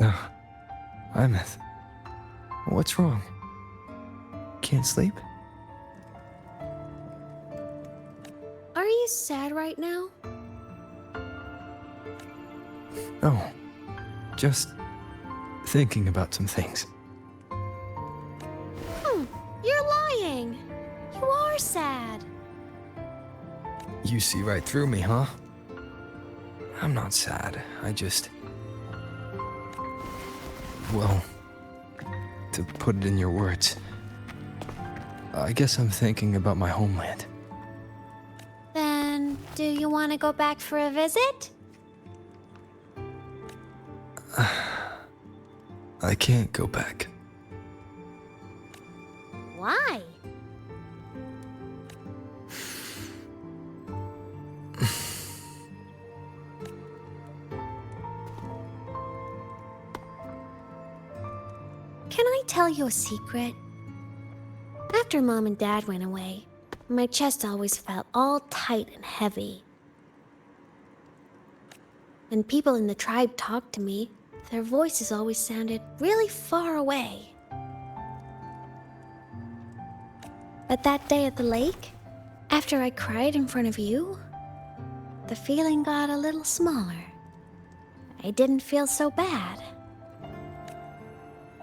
No. Imeth. What's wrong? Can't sleep? Are you sad right now? No. Just thinking about some things. You're lying. You are sad. You see right through me, huh? I'm not sad. I just... Well, to put it in your words, I guess I'm thinking about my homeland. Then, do you want to go back for a visit? I can't go back. Why? Can I tell you a secret? After Mom and Dad went away, my chest always felt all tight and heavy. When people in the tribe talked to me, their voices always sounded really far away. But that day at the lake, after I cried in front of you, the feeling got a little smaller. I didn't feel so bad.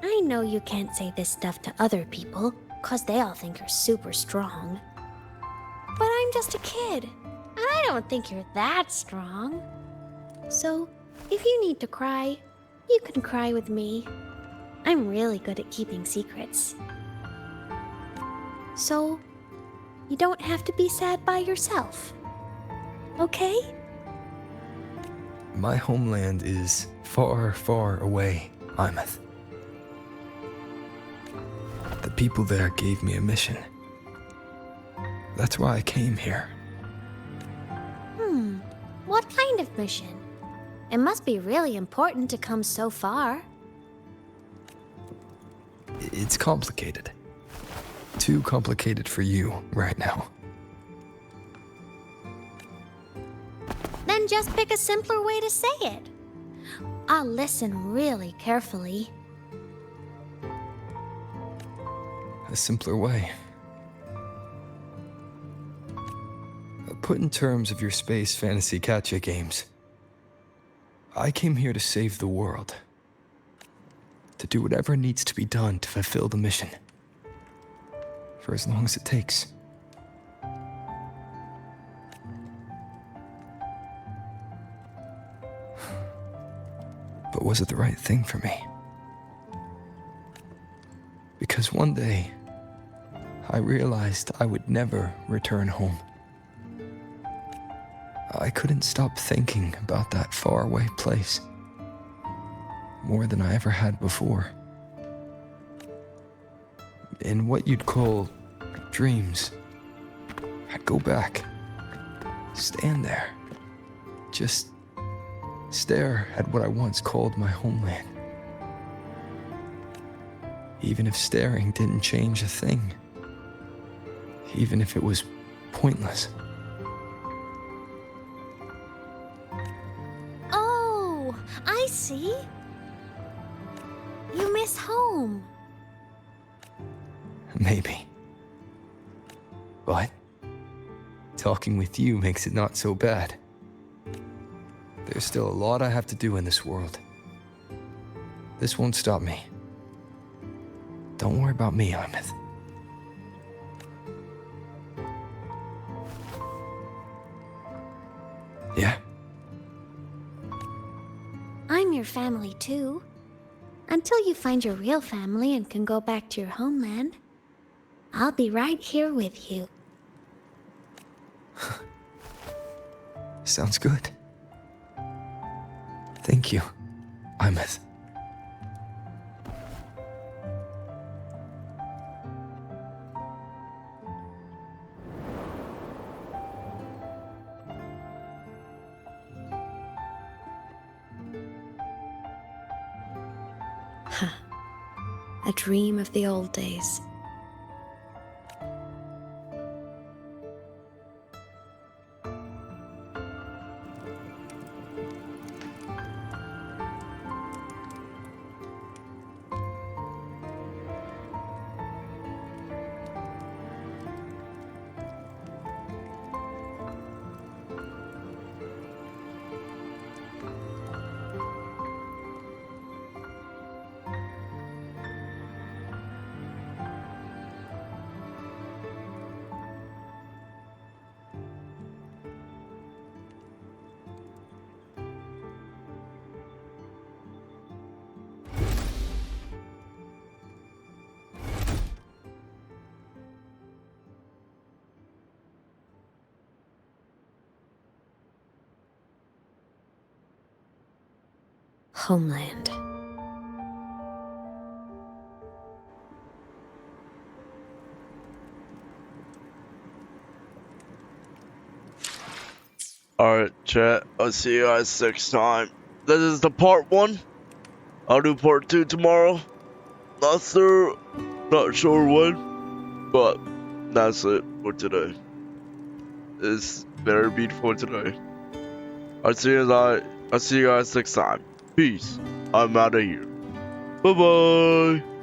I know you can't say this stuff to other people, 'cause they all think you're super strong. But I'm just a kid, and I don't think you're that strong. So, if you need to cry, you can cry with me. I'm really good at keeping secrets. So, you don't have to be sad by yourself. Okay? My homeland is far, far away, Imeth. The people there gave me a mission. That's why I came here. What kind of mission? It must be really important to come so far. It's complicated. Too complicated for you right now. Then just pick a simpler way to say it. I'll listen really carefully. A simpler way. Put in terms of your space fantasy gacha games, I came here to save the world. To do whatever needs to be done to fulfill the mission. For as long as it takes. But was it the right thing for me? Because one day, I realized I would never return home. I couldn't stop thinking about that faraway place. More than I ever had before. In what you'd call dreams, I'd go back, stand there, just stare at what I once called my homeland. Even if staring didn't change a thing. Even if it was pointless. Oh, I see. You miss home. Maybe. But talking with you makes it not so bad. There's still a lot I have to do in this world. This won't stop me. Don't worry about me, Ahmed. Yeah? I'm your family too. Until you find your real family and can go back to your homeland, I'll be right here with you. Sounds good. Thank you, Ahmed. A dream of the old days. Homeland. Alright, chat. I'll see you guys next time. This is the part 1. I'll do part 2 tomorrow. Not sure when, but that's it for today. It's very beautiful today. I'll see you guys next time. Peace. I'm out of here. Bye bye.